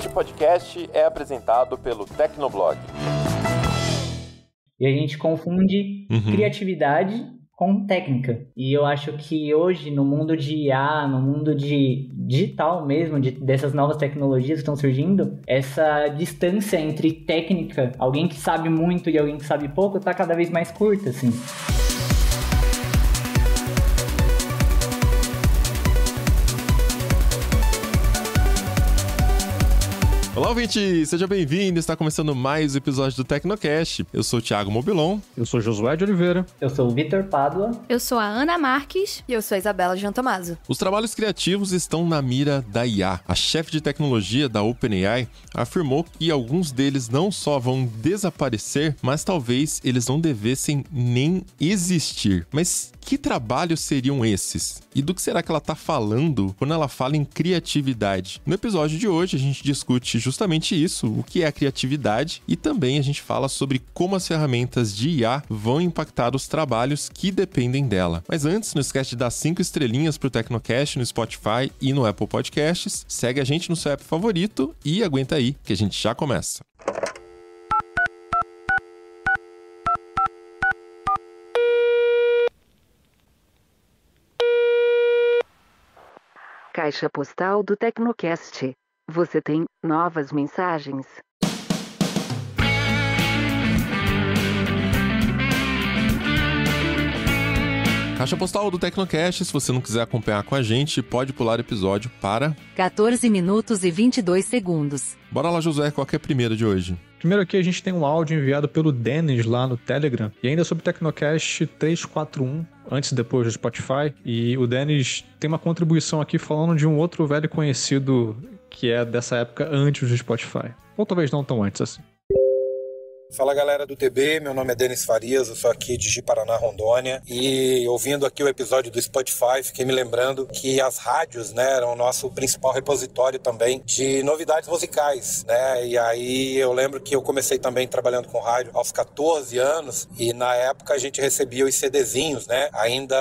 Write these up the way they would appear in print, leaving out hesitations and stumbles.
Este podcast é apresentado pelo Tecnoblog. E a gente confunde criatividade com técnica. E eu acho que hoje, no mundo de IA, no mundo de digital mesmo, dessas novas tecnologias que estão surgindo, essa distância entre técnica, alguém que sabe muito e alguém que sabe pouco, está cada vez mais curta, assim. Olá, ouvinte! Seja bem-vindo! Está começando mais um episódio do Tecnocast. Eu sou o Thiago Mobilon. Eu sou Josué de Oliveira. Eu sou o Vitor Pádua. Eu sou a Ana Marques. E eu sou a Isabela Giantomaso. Os trabalhos criativos estão na mira da IA. A chefe de tecnologia da OpenAI afirmou que alguns deles não só vão desaparecer, mas talvez eles não devessem nem existir. Mas que trabalhos seriam esses? E do que será que ela está falando quando ela fala em criatividade? No episódio de hoje, a gente discute justamente isso, o que é a criatividade, e também a gente fala sobre como as ferramentas de IA vão impactar os trabalhos que dependem dela. Mas antes, não esquece de dar 5 estrelinhas pro Tecnocast no Spotify e no Apple Podcasts, segue a gente no seu app favorito e aguenta aí, que a gente já começa. Caixa postal do Tecnocast. Você tem novas mensagens? Caixa postal do Tecnocast, se você não quiser acompanhar com a gente, pode pular o episódio para 14 minutos e 22 segundos. Bora lá, Josué, qual que é a primeira de hoje? Primeiro aqui a gente tem um áudio enviado pelo Denis lá no Telegram, e ainda sobre o Tecnocast 341, antes e depois do Spotify, e o Denis tem uma contribuição aqui falando de um outro velho conhecido que é dessa época antes do Spotify, ou talvez não tão antes assim. Fala galera do TB, meu nome é Denis Farias, eu sou aqui de Ji-Paraná, Rondônia, e ouvindo aqui o episódio do Spotify, fiquei me lembrando que as rádios, né, eram o nosso principal repositório também de novidades musicais, né, e aí eu lembro que eu comecei também trabalhando com rádio aos 14 anos, e na época a gente recebia os CDzinhos, né, ainda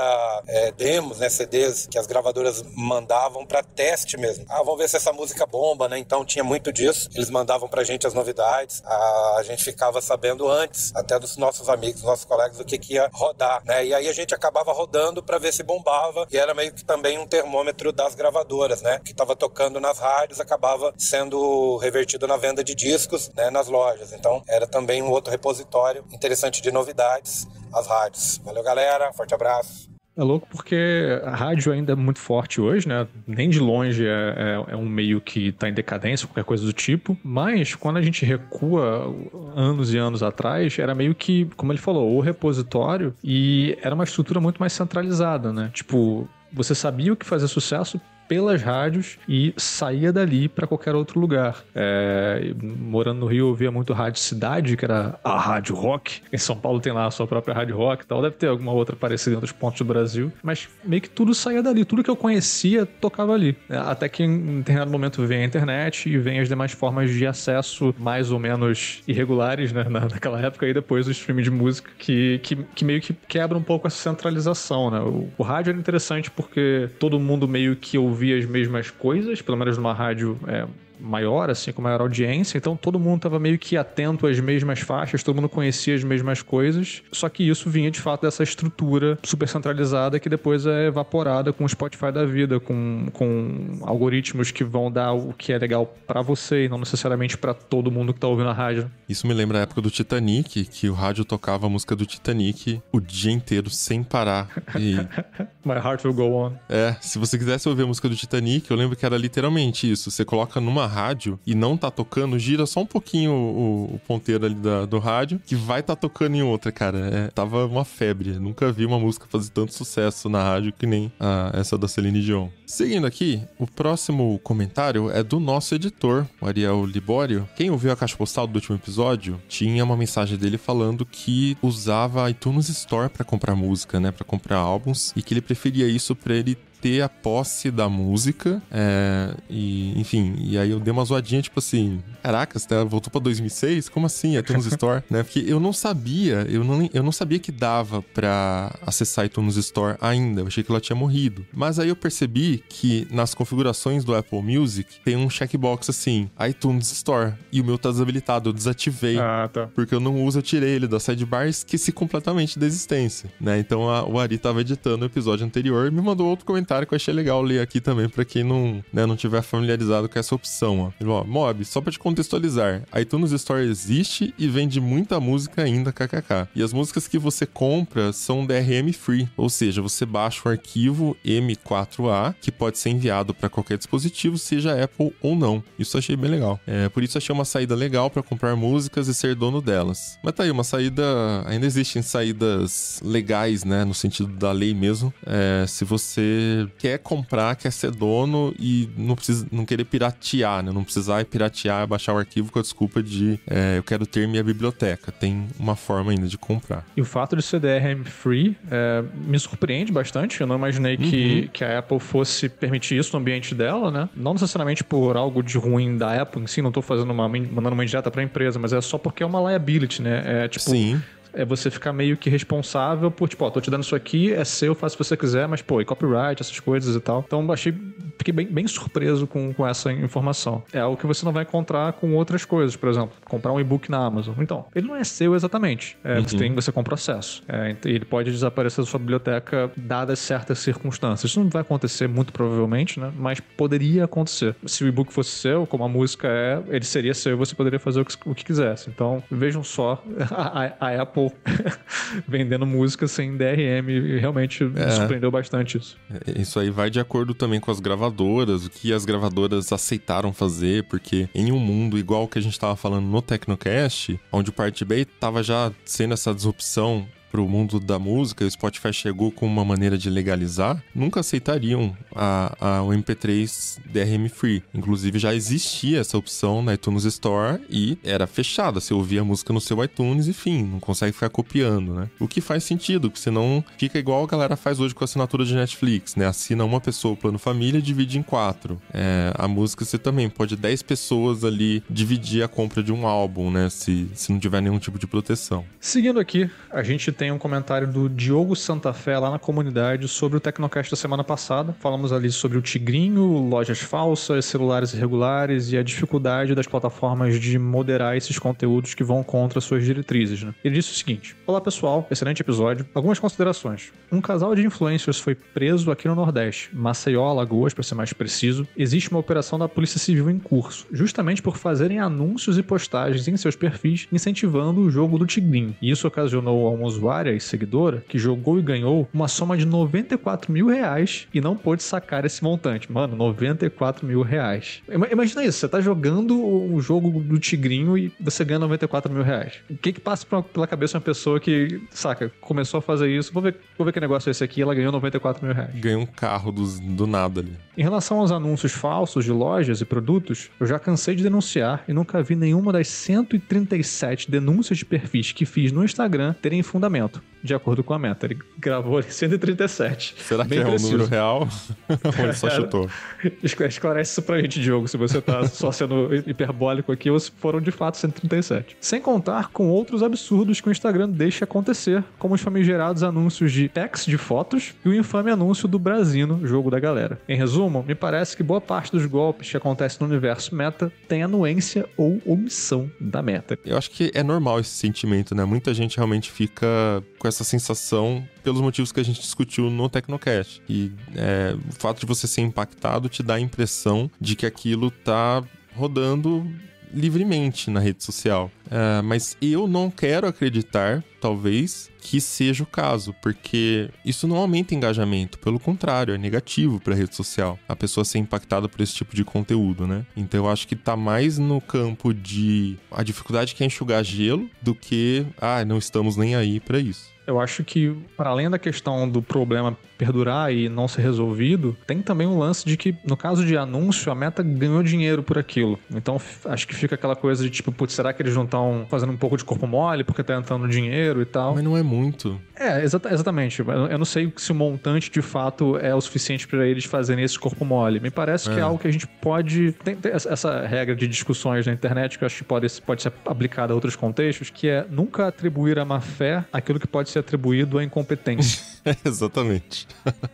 demos, né, CDs que as gravadoras mandavam para teste mesmo. Vamos ver se essa música bomba, né, então tinha muito disso, eles mandavam pra gente as novidades, a gente ficava sabendo antes, até dos nossos amigos, dos nossos colegas, o que ia rodar, né? E aí a gente acabava rodando para ver se bombava, e era meio que também um termômetro das gravadoras, né? Que estava tocando nas rádios, acabava sendo revertido na venda de discos, né? Nas lojas. Então, era também um outro repositório interessante de novidades, as rádios. Valeu, galera. Forte abraço. É louco porque a rádio ainda é muito forte hoje, né? Nem de longe é um meio que está em decadência, qualquer coisa do tipo. Mas quando a gente recua anos e anos atrás, era meio que, como ele falou, o repositório, e era uma estrutura muito mais centralizada, né? Tipo, você sabia o que fazia sucesso pelas rádios e saía dali para qualquer outro lugar. Morando no Rio, eu ouvia muito Rádio Cidade, que era a Rádio Rock. Em São Paulo tem lá a sua própria Rádio Rock e tal. Deve ter alguma outra parecida em outros pontos do Brasil. Mas meio que tudo saía dali. Tudo que eu conhecia tocava ali. Até que em determinado momento vem a internet e vem as demais formas de acesso mais ou menos irregulares, né, naquela época. E depois o streaming de música que meio que quebra um pouco essa centralização, né? O rádio era interessante porque todo mundo meio que ouvia as mesmas coisas, pelo menos numa rádio maior, assim, com maior audiência, então todo mundo estava meio que atento às mesmas faixas, todo mundo conhecia as mesmas coisas, só que isso vinha de fato dessa estrutura super centralizada que depois é evaporada com o Spotify da vida, com algoritmos que vão dar o que é legal pra você e não necessariamente pra todo mundo que tá ouvindo a rádio. Isso me lembra a época do Titanic, que o rádio tocava a música do Titanic o dia inteiro, sem parar. E... My Heart Will Go On. Se você quisesse ouvir a música do Titanic, eu lembro que era literalmente isso, você coloca numa rádio e não tá tocando, gira só um pouquinho o ponteiro ali do rádio, que vai tá tocando em outra, cara. Tava uma febre. Nunca vi uma música fazer tanto sucesso na rádio que nem essa da Celine Dion. Seguindo aqui, o próximo comentário é do nosso editor, o Ariel Libório. Quem ouviu a caixa postal do último episódio, tinha uma mensagem dele falando que usava iTunes Store pra comprar música, né? Pra comprar álbuns, e que ele preferia isso pra ele ter a posse da música. Enfim, e aí eu dei uma zoadinha, tipo assim, caraca, você voltou pra 2006? Como assim? iTunes Store, né? Porque eu não sabia, eu não sabia que dava pra acessar iTunes Store ainda. Eu achei que ela tinha morrido. Mas aí eu percebi que nas configurações do Apple Music tem um checkbox assim, iTunes Store. E o meu tá desabilitado, eu desativei. Ah, tá. Porque eu não uso, eu tirei ele da sidebar e esqueci completamente da existência, né? Então o Ari tava editando o episódio anterior e me mandou outro comentário que eu achei legal ler aqui também pra quem não tiver familiarizado com essa opção, ó. Ele falou, Mob, só pra te contextualizar, iTunes Store existe e vende muita música ainda, kkk. E as músicas que você compra são DRM free, ou seja, você baixa um arquivo M4A que pode ser enviado pra qualquer dispositivo, seja Apple ou não. Isso eu achei bem legal. Por isso achei uma saída legal pra comprar músicas e ser dono delas. Mas tá aí, uma saída... Ainda existem saídas legais, né? No sentido da lei mesmo. Se você quer comprar, quer ser dono e não querer piratear, né? Não precisar piratear, baixar o arquivo com a desculpa de eu quero ter minha biblioteca. Tem uma forma ainda de comprar. E o fato de ser DRM free me surpreende bastante. Eu não imaginei que a Apple fosse permitir isso no ambiente dela, né? Não necessariamente por algo de ruim da Apple em si, não tô mandando uma indireta pra empresa, mas é só porque é uma liability, né? Sim. É você ficar meio que responsável por, tipo, tô te dando isso aqui, é seu, faz o que você quiser, mas, e copyright, essas coisas e tal. Então, fiquei bem surpreso com essa informação. É algo que você não vai encontrar com outras coisas, por exemplo, comprar um e-book na Amazon. Então, ele não é seu exatamente. Você compra o acesso. Ele pode desaparecer da sua biblioteca dadas certas circunstâncias. Isso não vai acontecer muito provavelmente, né? Mas poderia acontecer. Se o e-book fosse seu, como a música ele seria seu e você poderia fazer o que quisesse. Então, vejam só a Apple vendendo música sem DRM, realmente me surpreendeu bastante isso. Isso aí vai de acordo também com as gravadoras, o que as gravadoras aceitaram fazer, porque em um mundo igual que a gente estava falando no Tecnocast, onde o Pirate Bay estava já sendo essa disrupção pro mundo da música, o Spotify chegou com uma maneira de legalizar, nunca aceitariam o MP3 DRM Free. Inclusive, já existia essa opção na iTunes Store e era fechada. Você ouvia a música no seu iTunes e fim, não consegue ficar copiando, né? O que faz sentido, porque senão fica igual a galera faz hoje com a assinatura de Netflix, né? Assina uma pessoa o plano família e divide em 4. A música você também pode 10 pessoas ali dividir a compra de um álbum, né? Se não tiver nenhum tipo de proteção. Seguindo aqui, a gente tem um comentário do Diogo Santafé lá na comunidade sobre o Tecnocast da semana passada. Falamos ali sobre o Tigrinho, lojas falsas, celulares irregulares e a dificuldade das plataformas de moderar esses conteúdos que vão contra suas diretrizes, né? Ele disse o seguinte: olá pessoal, excelente episódio. Algumas considerações. Um casal de influencers foi preso aqui no Nordeste, Maceió, Alagoas, para ser mais preciso. Existe uma operação da Polícia Civil em curso, justamente por fazerem anúncios e postagens em seus perfis incentivando o jogo do Tigrinho. E isso ocasionou a um usuário e seguidora que jogou e ganhou uma soma de R$94 mil e não pôde sacar esse montante. Mano, R$94 mil. Imagina isso, você tá jogando o jogo do Tigrinho e você ganha R$94 mil. O que passa pela cabeça de uma pessoa que, saca, começou a fazer isso, vou ver que negócio é esse aqui, ela ganhou R$94 mil. Ganhou um carro do nada ali. Em relação aos anúncios falsos de lojas e produtos, eu já cansei de denunciar e nunca vi nenhuma das 137 denúncias de perfis que fiz no Instagram terem fundamento. De acordo com a meta. Ele gravou ali 137. Será que é um número real? Ou ele só chutou? Esclarece isso pra gente, Diogo, se você tá só sendo hiperbólico aqui ou se foram de fato 137. Sem contar com outros absurdos que o Instagram deixa acontecer, como os famigerados anúncios de packs de fotos e o infame anúncio do Brasino, jogo da galera. Em resumo, me parece que boa parte dos golpes que acontecem no universo meta tem anuência ou omissão da meta. Eu acho que é normal esse sentimento, né? Muita gente realmente fica com essa sensação pelos motivos que a gente discutiu no Tecnocast. E o fato de você ser impactado te dá a impressão de que aquilo tá rodando livremente na rede social. Mas eu não quero acreditar, talvez, que seja o caso, porque isso não aumenta engajamento, pelo contrário, é negativo para a rede social, a pessoa ser impactada por esse tipo de conteúdo, né? Então eu acho que tá mais no campo de a dificuldade que é enxugar gelo do que, não estamos nem aí para isso. Eu acho que, para além da questão do problema perdurar e não ser resolvido, tem também um lance de que, no caso de anúncio, a meta ganhou dinheiro por aquilo. Então, acho que fica aquela coisa de tipo, putz, será que eles não estão estão fazendo um pouco de corpo mole porque tá entrando dinheiro e tal. Mas não é muito. Exatamente. Eu não sei se o montante de fato é o suficiente para eles fazerem esse corpo mole. Me parece que é algo que a gente pode... Tem essa regra de discussões na internet que eu acho que pode ser aplicada a outros contextos, que é nunca atribuir a má fé aquilo que pode ser atribuído à incompetência. Exatamente.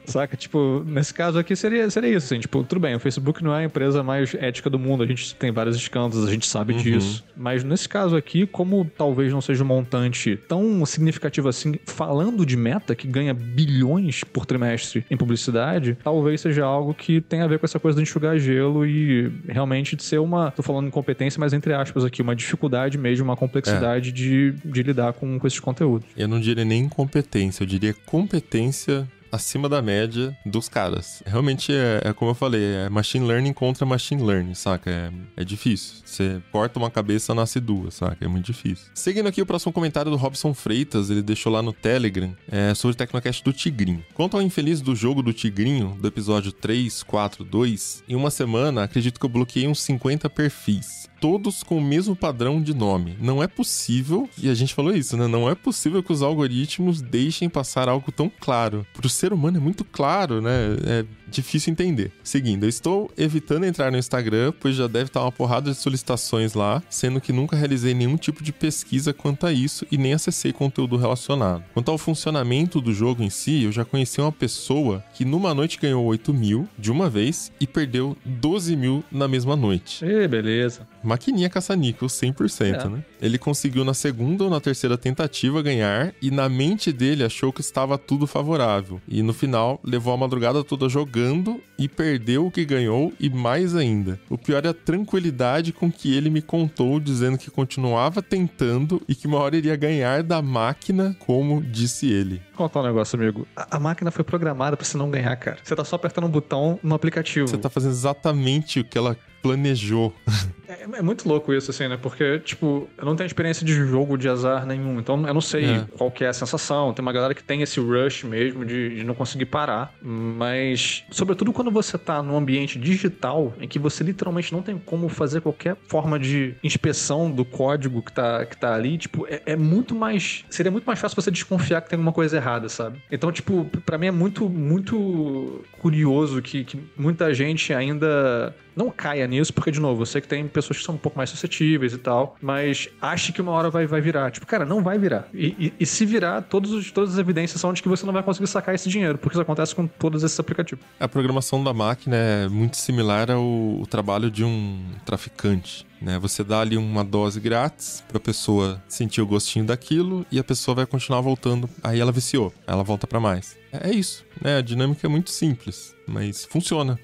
Saca? Tipo, nesse caso aqui seria isso, assim. Tipo, tudo bem, o Facebook não é a empresa mais ética do mundo, a gente tem vários escândalos, a gente sabe disso. Mas nesse caso aqui, como talvez não seja um montante tão significativo assim, falando de Meta, que ganha bilhões por trimestre em publicidade, talvez seja algo que tem a ver com essa coisa de enxugar gelo e realmente de ser tô falando incompetência, mas entre aspas aqui, uma dificuldade mesmo, uma complexidade de lidar com esses conteúdos. Eu não diria nem incompetência, eu diria competência acima da média dos caras. Realmente é como eu falei, é machine learning contra machine learning, saca? É difícil. Você corta uma cabeça, nasce duas, saca? É muito difícil. Seguindo aqui o próximo comentário do Robson Freitas, ele deixou lá no Telegram, sobre o Tecnocast do Tigrinho. Quanto ao infeliz do jogo do Tigrinho, do episódio 342, em uma semana, acredito que eu bloqueei uns 50 perfis. Todos com o mesmo padrão de nome. Não é possível, e a gente falou isso, né? Não é possível que os algoritmos deixem passar algo tão claro. Pro ser humano é muito claro, né? É difícil entender. Seguindo, eu estou evitando entrar no Instagram, pois já deve estar uma porrada de solicitações lá, sendo que nunca realizei nenhum tipo de pesquisa quanto a isso e nem acessei conteúdo relacionado. Quanto ao funcionamento do jogo em si, eu já conheci uma pessoa que numa noite ganhou 8 mil de uma vez e perdeu 12 mil na mesma noite. Beleza. Maquininha caça-níquel, 100%, né? Ele conseguiu na segunda ou na terceira tentativa ganhar e na mente dele achou que estava tudo favorável. E no final, levou a madrugada toda jogando e perdeu o que ganhou e mais ainda. O pior é a tranquilidade com que ele me contou, dizendo que continuava tentando e que uma hora iria ganhar da máquina, como disse ele. Vou contar um negócio, amigo. A máquina foi programada pra você não ganhar, cara. Você tá só apertando um botão no aplicativo. Você tá fazendo exatamente o que ela planejou. É muito louco isso, assim, né? Porque, tipo, eu não tenho experiência de jogo de azar nenhum, então eu não sei qual que é a sensação. Tem uma galera que tem esse rush mesmo de não conseguir parar, mas, sobretudo quando você tá num ambiente digital, em que você literalmente não tem como fazer qualquer forma de inspeção do código que tá ali, tipo, seria muito mais fácil você desconfiar que tem alguma coisa errada, sabe? Então, tipo, pra mim é muito, muito curioso que muita gente ainda não caia nisso, porque, de novo, eu sei que tem pessoas que são um pouco mais suscetíveis e tal, mas ache que uma hora vai virar. Tipo, cara, não vai virar. E se virar, todas as evidências são de que você não vai conseguir sacar esse dinheiro, porque isso acontece com todos esses aplicativos. A programação da máquina é muito similar ao trabalho de um traficante, né? Você dá ali uma dose grátis pra pessoa sentir o gostinho daquilo e a pessoa vai continuar voltando. Aí ela viciou, ela volta pra mais. É isso, né? A dinâmica é muito simples, mas funciona.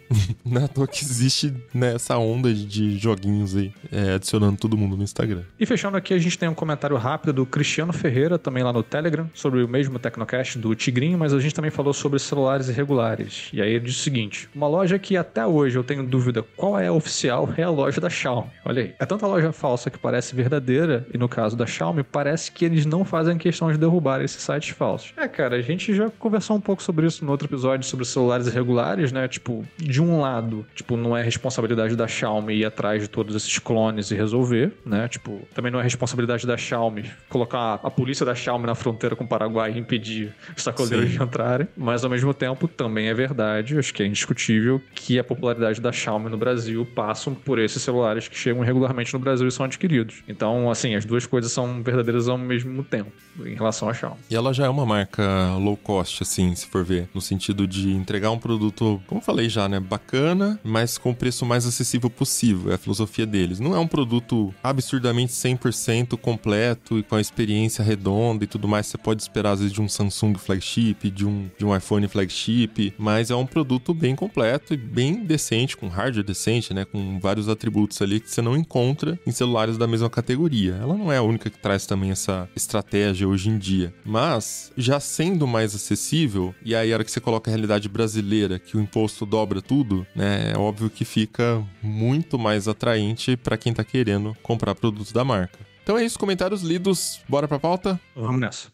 Não é à toa que existe, né, essa onda de joguinhos aí, adicionando todo mundo no Instagram. E fechando aqui, a gente tem um comentário rápido do Cristiano Ferreira, também lá no Telegram, sobre o mesmo Tecnocast do Tigrinho, mas a gente também falou sobre celulares irregulares. E aí ele diz o seguinte: uma loja que até hoje eu tenho dúvida qual é a oficial é a loja da Xiaomi. Olha aí. É tanta loja falsa que parece verdadeira, e no caso da Xiaomi, parece que eles não fazem questão de derrubar esses sites falsos. Cara, a gente já conversou um pouco sobre isso no outro episódio, sobre celulares irregulares, né? Tipo, de um lado, tipo, não é responsabilidade da Xiaomi ir atrás de todos esses clones e resolver, né? Tipo, também não é responsabilidade da Xiaomi colocar a polícia da Xiaomi na fronteira com o Paraguai e impedir os sacoleiros de entrarem, mas ao mesmo tempo também é verdade, acho que é indiscutível, que a popularidade da Xiaomi no Brasil passam por esses celulares que chegam regularmente no Brasil e são adquiridos. Então, assim, as duas coisas são verdadeiras ao mesmo tempo em relação à Xiaomi. E ela já é uma marca low cost, assim, se for ver, no sentido de entregar um produto, como eu falei já, né, bacana, mas com o preço mais acessível possível, é a filosofia deles. Não é um produto absurdamente 100% completo e com a experiência redonda e tudo mais, você pode esperar às vezes de um Samsung flagship, de um iPhone flagship, mas é um produto bem completo e bem decente, com hardware decente, né, com vários atributos ali que você não encontra em celulares da mesma categoria. Ela não é a única que traz também essa estratégia hoje em dia, mas já sendo mais acessível, e aí a hora que você coloca a realidade brasileira, que o imposto dobra tudo, né, é óbvio que fica muito mais atraente para quem tá querendo comprar produtos da marca. Então é isso, comentários lidos, bora pra pauta? Vamos nessa.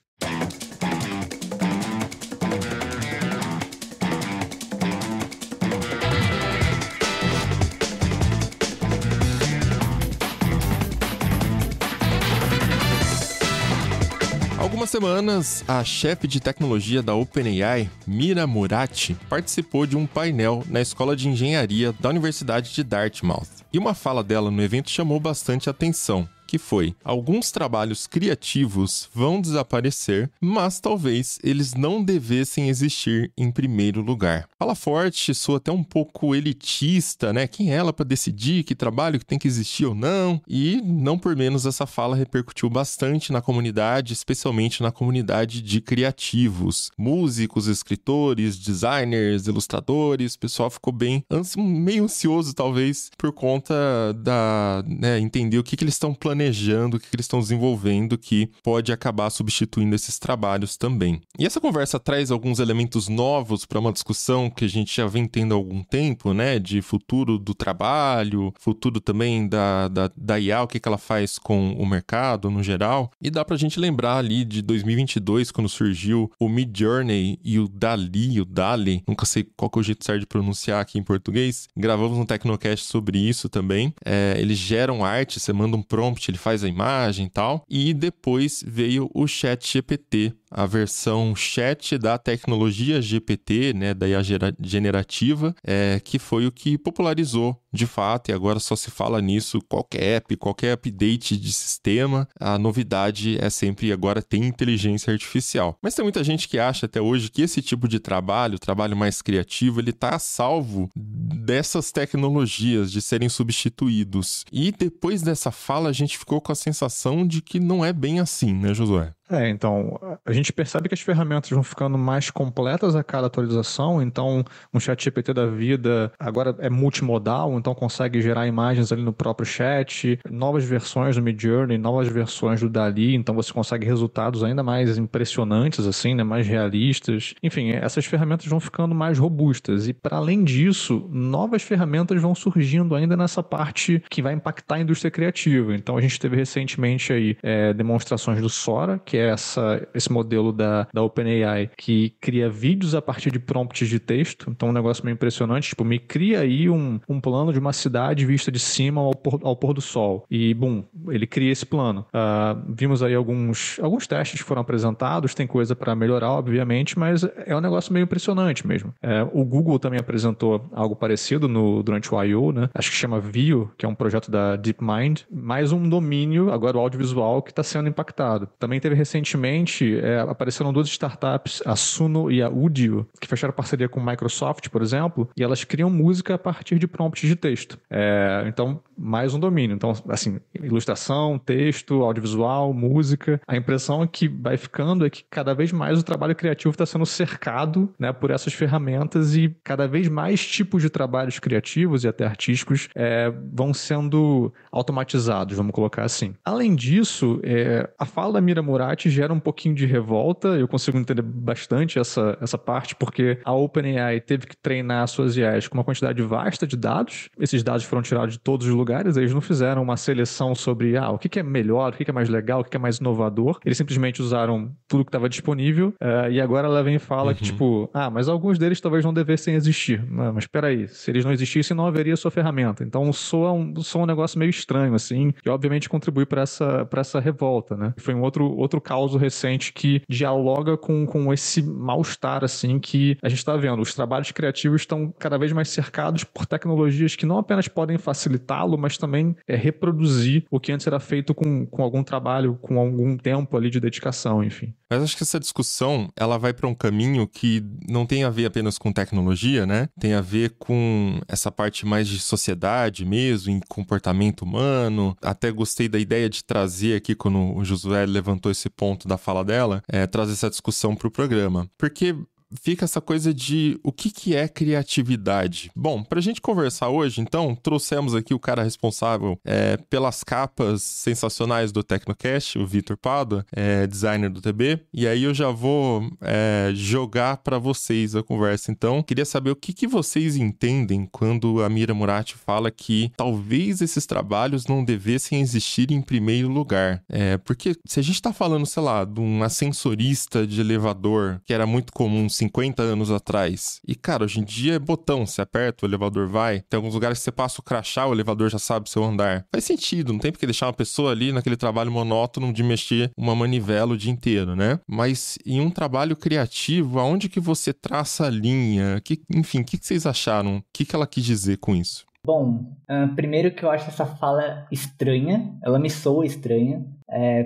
algumas semanas, a chefe de tecnologia da OpenAI, Mira Murati, participou de um painel na Escola de Engenharia da Universidade de Dartmouth. E uma fala dela no evento chamou bastante atenção, que foi: alguns trabalhos criativos vão desaparecer, mas talvez eles não devessem existir em primeiro lugar. Fala forte, soa até um pouco elitista, né? Quem é ela para decidir que trabalho que tem que existir ou não? E não por menos essa fala repercutiu bastante na comunidade, especialmente na comunidade de criativos. Músicos, escritores, designers, ilustradores, o pessoal ficou meio ansioso talvez por conta da, entender o que eles estão planejando, o que eles estão desenvolvendo, que pode acabar substituindo esses trabalhos também. E essa conversa traz alguns elementos novos para uma discussão que a gente já vem tendo há algum tempo, né? De futuro do trabalho, futuro também da IA, o que ela faz com o mercado no geral. E dá pra gente lembrar ali de 2022, quando surgiu o Midjourney e o DALL-E, nunca sei qual que é o jeito certo de pronunciar aqui em português. Gravamos um Tecnocast sobre isso também. Eles geram arte, você manda um prompt, ele faz a imagem e tal. E depois veio o ChatGPT, a versão chat da tecnologia GPT, né, da IA generativa, que foi o que popularizou de fato, e agora só se fala nisso, qualquer app, qualquer update de sistema, a novidade é sempre agora tem inteligência artificial. Mas tem muita gente que acha até hoje que esse tipo de trabalho mais criativo, ele tá a salvo dessas tecnologias de serem substituídos. E depois dessa fala, a gente ficou com a sensação de que não é bem assim, né, Josué? Então, a gente percebe que as ferramentas vão ficando mais completas a cada atualização, então um ChatGPT da vida agora é multimodal, então consegue gerar imagens ali no próprio chat, novas versões do Midjourney, novas versões do DALL-E, então você consegue resultados ainda mais impressionantes, assim, né, mais realistas. Enfim, essas ferramentas vão ficando mais robustas e, para além disso, novas ferramentas vão surgindo ainda nessa parte que vai impactar a indústria criativa. Então, a gente teve recentemente aí demonstrações do Sora, que é esse modelo da OpenAI, que cria vídeos a partir de prompts de texto. Então, um negócio meio impressionante. Tipo, me cria aí um plano de uma cidade vista de cima ao pôr do sol. E, ele cria esse plano. Vimos aí alguns testes que foram apresentados. Tem coisa para melhorar, obviamente, mas é um negócio meio impressionante mesmo. O Google também apresentou algo parecido durante o I.O., né? Acho que chama Veo, que é um projeto da DeepMind. Mais um domínio, agora o audiovisual, que está sendo impactado. Também teve recentemente, apareceram duas startups, a Suno e a Udio, que fecharam parceria com a Microsoft, por exemplo, e elas criam música a partir de prompts de texto. Então, mais um domínio. Então, assim, ilustração, texto, audiovisual, música. A impressão que vai ficando é que cada vez mais o trabalho criativo está sendo cercado, né, por essas ferramentas e cada vez mais tipos de trabalhos criativos e até artísticos vão sendo automatizados, vamos colocar assim. Além disso, a fala da Mira Murati gera um pouquinho de revolta. Eu consigo entender bastante essa parte, porque a OpenAI teve que treinar suas IAs com uma quantidade vasta de dados. Esses dados foram tirados de todos os lugares, eles não fizeram uma seleção sobre o que é melhor, o que é mais legal, o que é mais inovador. Eles simplesmente usaram tudo que estava disponível, e agora ela vem e fala que, mas alguns deles talvez não devessem existir. Mas espera aí, se eles não existissem, não haveria sua ferramenta. Então soa um negócio meio estranho, assim, que obviamente contribui para essa revolta, né? Foi um outro caso recente que dialoga com esse mal-estar, assim, que a gente está vendo. Os trabalhos criativos estão cada vez mais cercados por tecnologias que não apenas podem facilitá-lo, mas também reproduzir o que antes era feito com algum trabalho, com algum tempo ali de dedicação, enfim. Mas acho que essa discussão, ela vai para um caminho que não tem a ver apenas com tecnologia, né? Tem a ver com essa parte mais de sociedade mesmo, em comportamento humano. Até gostei da ideia de trazer aqui, quando o Josué levantou esse ponto da fala dela, trazer essa discussão para o programa. Porque fica essa coisa de o que é criatividade. Bom, pra gente conversar hoje, então, trouxemos aqui o cara responsável pelas capas sensacionais do Tecnocast, o Vitor Pádua, designer do TB, e aí eu já vou jogar pra vocês a conversa. Então, queria saber o que vocês entendem quando a Mira Murati fala que talvez esses trabalhos não devessem existir em primeiro lugar. Porque se a gente tá falando, sei lá, de um ascensorista de elevador, que era muito comum uns 50 anos atrás. E, cara, hoje em dia é botão, você aperta, o elevador vai. Tem alguns lugares que você passa o crachá, o elevador já sabe o seu andar. Faz sentido, não tem porque deixar uma pessoa ali naquele trabalho monótono de mexer uma manivela o dia inteiro, né? Mas em um trabalho criativo, aonde que você traça a linha? Enfim, o que vocês acharam? O que ela quis dizer com isso? Bom, primeiro que eu acho essa fala estranha, ela me soa estranha,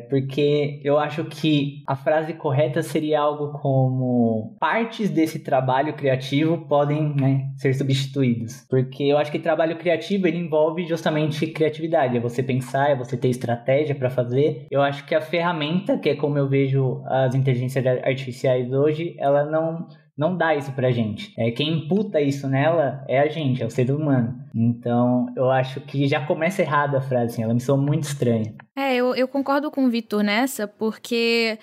porque eu acho que a frase correta seria algo como partes desse trabalho criativo podem, né, ser substituídos. Porque eu acho que trabalho criativo ele envolve justamente criatividade, é você pensar, é você ter estratégia para fazer. Eu acho que a ferramenta, que é como eu vejo as inteligências artificiais hoje, ela não dá isso pra gente. Quem imputa isso nela é a gente, é o ser humano. Então, eu acho que já começa errado a frase, assim, ela me soa muito estranha. Eu concordo com o Vitor nessa, porque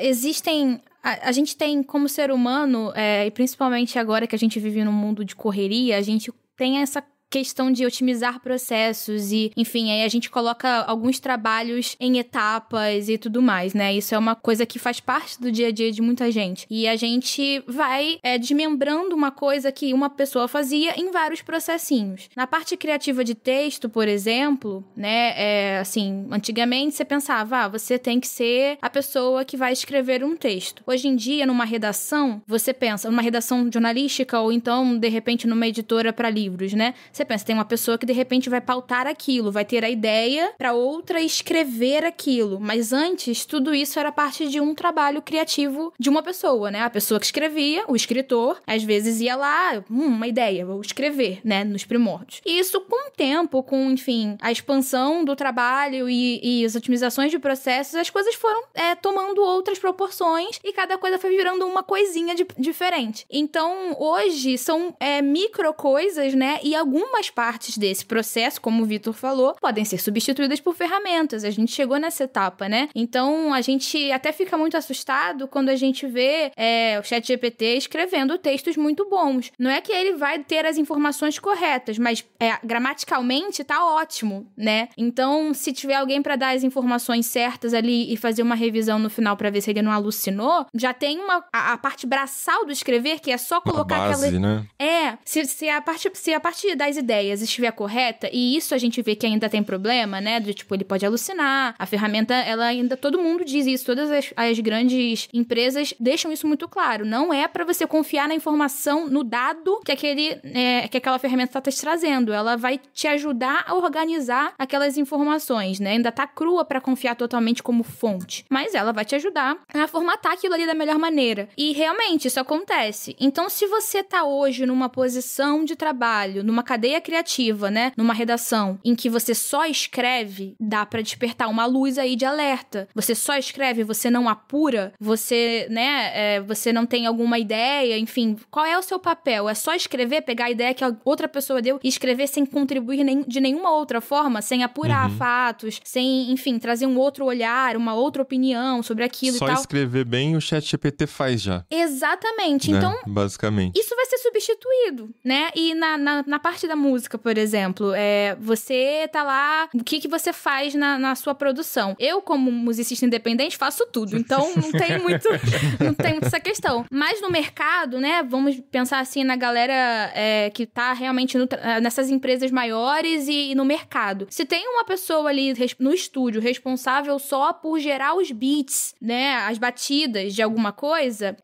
existem... A gente tem, como ser humano, e principalmente agora que a gente vive num mundo de correria, a gente tem essa questão de otimizar processos e, enfim, aí a gente coloca alguns trabalhos em etapas e tudo mais, né? Isso é uma coisa que faz parte do dia a dia de muita gente. E a gente vai desmembrando uma coisa que uma pessoa fazia em vários processinhos. Na parte criativa de texto, por exemplo, né? Assim, antigamente você pensava, você tem que ser a pessoa que vai escrever um texto. Hoje em dia, numa redação, você pensa, numa redação jornalística ou então, de repente, numa editora para livros, né? Você pensa, tem uma pessoa que de repente vai pautar aquilo, vai ter a ideia para outra escrever aquilo. Mas antes, tudo isso era parte de um trabalho criativo de uma pessoa, né? A pessoa que escrevia, o escritor, às vezes ia lá, uma ideia, vou escrever, né? Nos primórdios. E isso com o tempo, com, enfim, a expansão do trabalho e as otimizações de processos, as coisas foram tomando outras proporções e cada coisa foi virando uma coisinha diferente. Então, hoje, são micro coisas, né? E algumas partes desse processo, como o Vitor falou, podem ser substituídas por ferramentas. A gente chegou nessa etapa, né? Então, a gente até fica muito assustado quando a gente vê o ChatGPT escrevendo textos muito bons. Não é que ele vai ter as informações corretas, mas gramaticalmente tá ótimo, né? Então, se tiver alguém para dar as informações certas ali e fazer uma revisão no final para ver se ele não alucinou, já tem a parte braçal do escrever, que é só colocar uma base, aquela... né? Se a parte das ideias estiver correta, e isso a gente vê que ainda tem problema, né? Do tipo, ele pode alucinar. A ferramenta, ela ainda... Todo mundo diz isso. Todas as grandes empresas deixam isso muito claro. Não é pra você confiar na informação, no dado que aquela ferramenta tá te trazendo. Ela vai te ajudar a organizar aquelas informações, né? Ainda tá crua pra confiar totalmente como fonte. Mas ela vai te ajudar a formatar aquilo ali da melhor maneira. E realmente, isso acontece. Então, se você tá hoje numa posição de trabalho, numa cadeia criativa, né? Numa redação em que você só escreve, dá pra despertar uma luz aí de alerta. Você só escreve, você não apura, você, né? Você não tem alguma ideia, enfim. Qual é o seu papel? É só escrever, pegar a ideia que a outra pessoa deu e escrever sem contribuir de nenhuma outra forma, sem apurar fatos, sem, enfim, trazer um outro olhar, uma outra opinião sobre aquilo só e tal. Só escrever bem, o ChatGPT faz já. Exatamente. Né? Então, basicamente. Isso vai ser substituído, né? E na parte da música, por exemplo, você tá lá, o que você faz na sua produção? Eu, como musicista independente, faço tudo, então não tem muito essa questão. Mas no mercado, né, vamos pensar assim na galera que tá realmente nessas empresas maiores e no mercado. Se tem uma pessoa ali no estúdio responsável só por gerar os beats, né, as batidas de alguma coisa,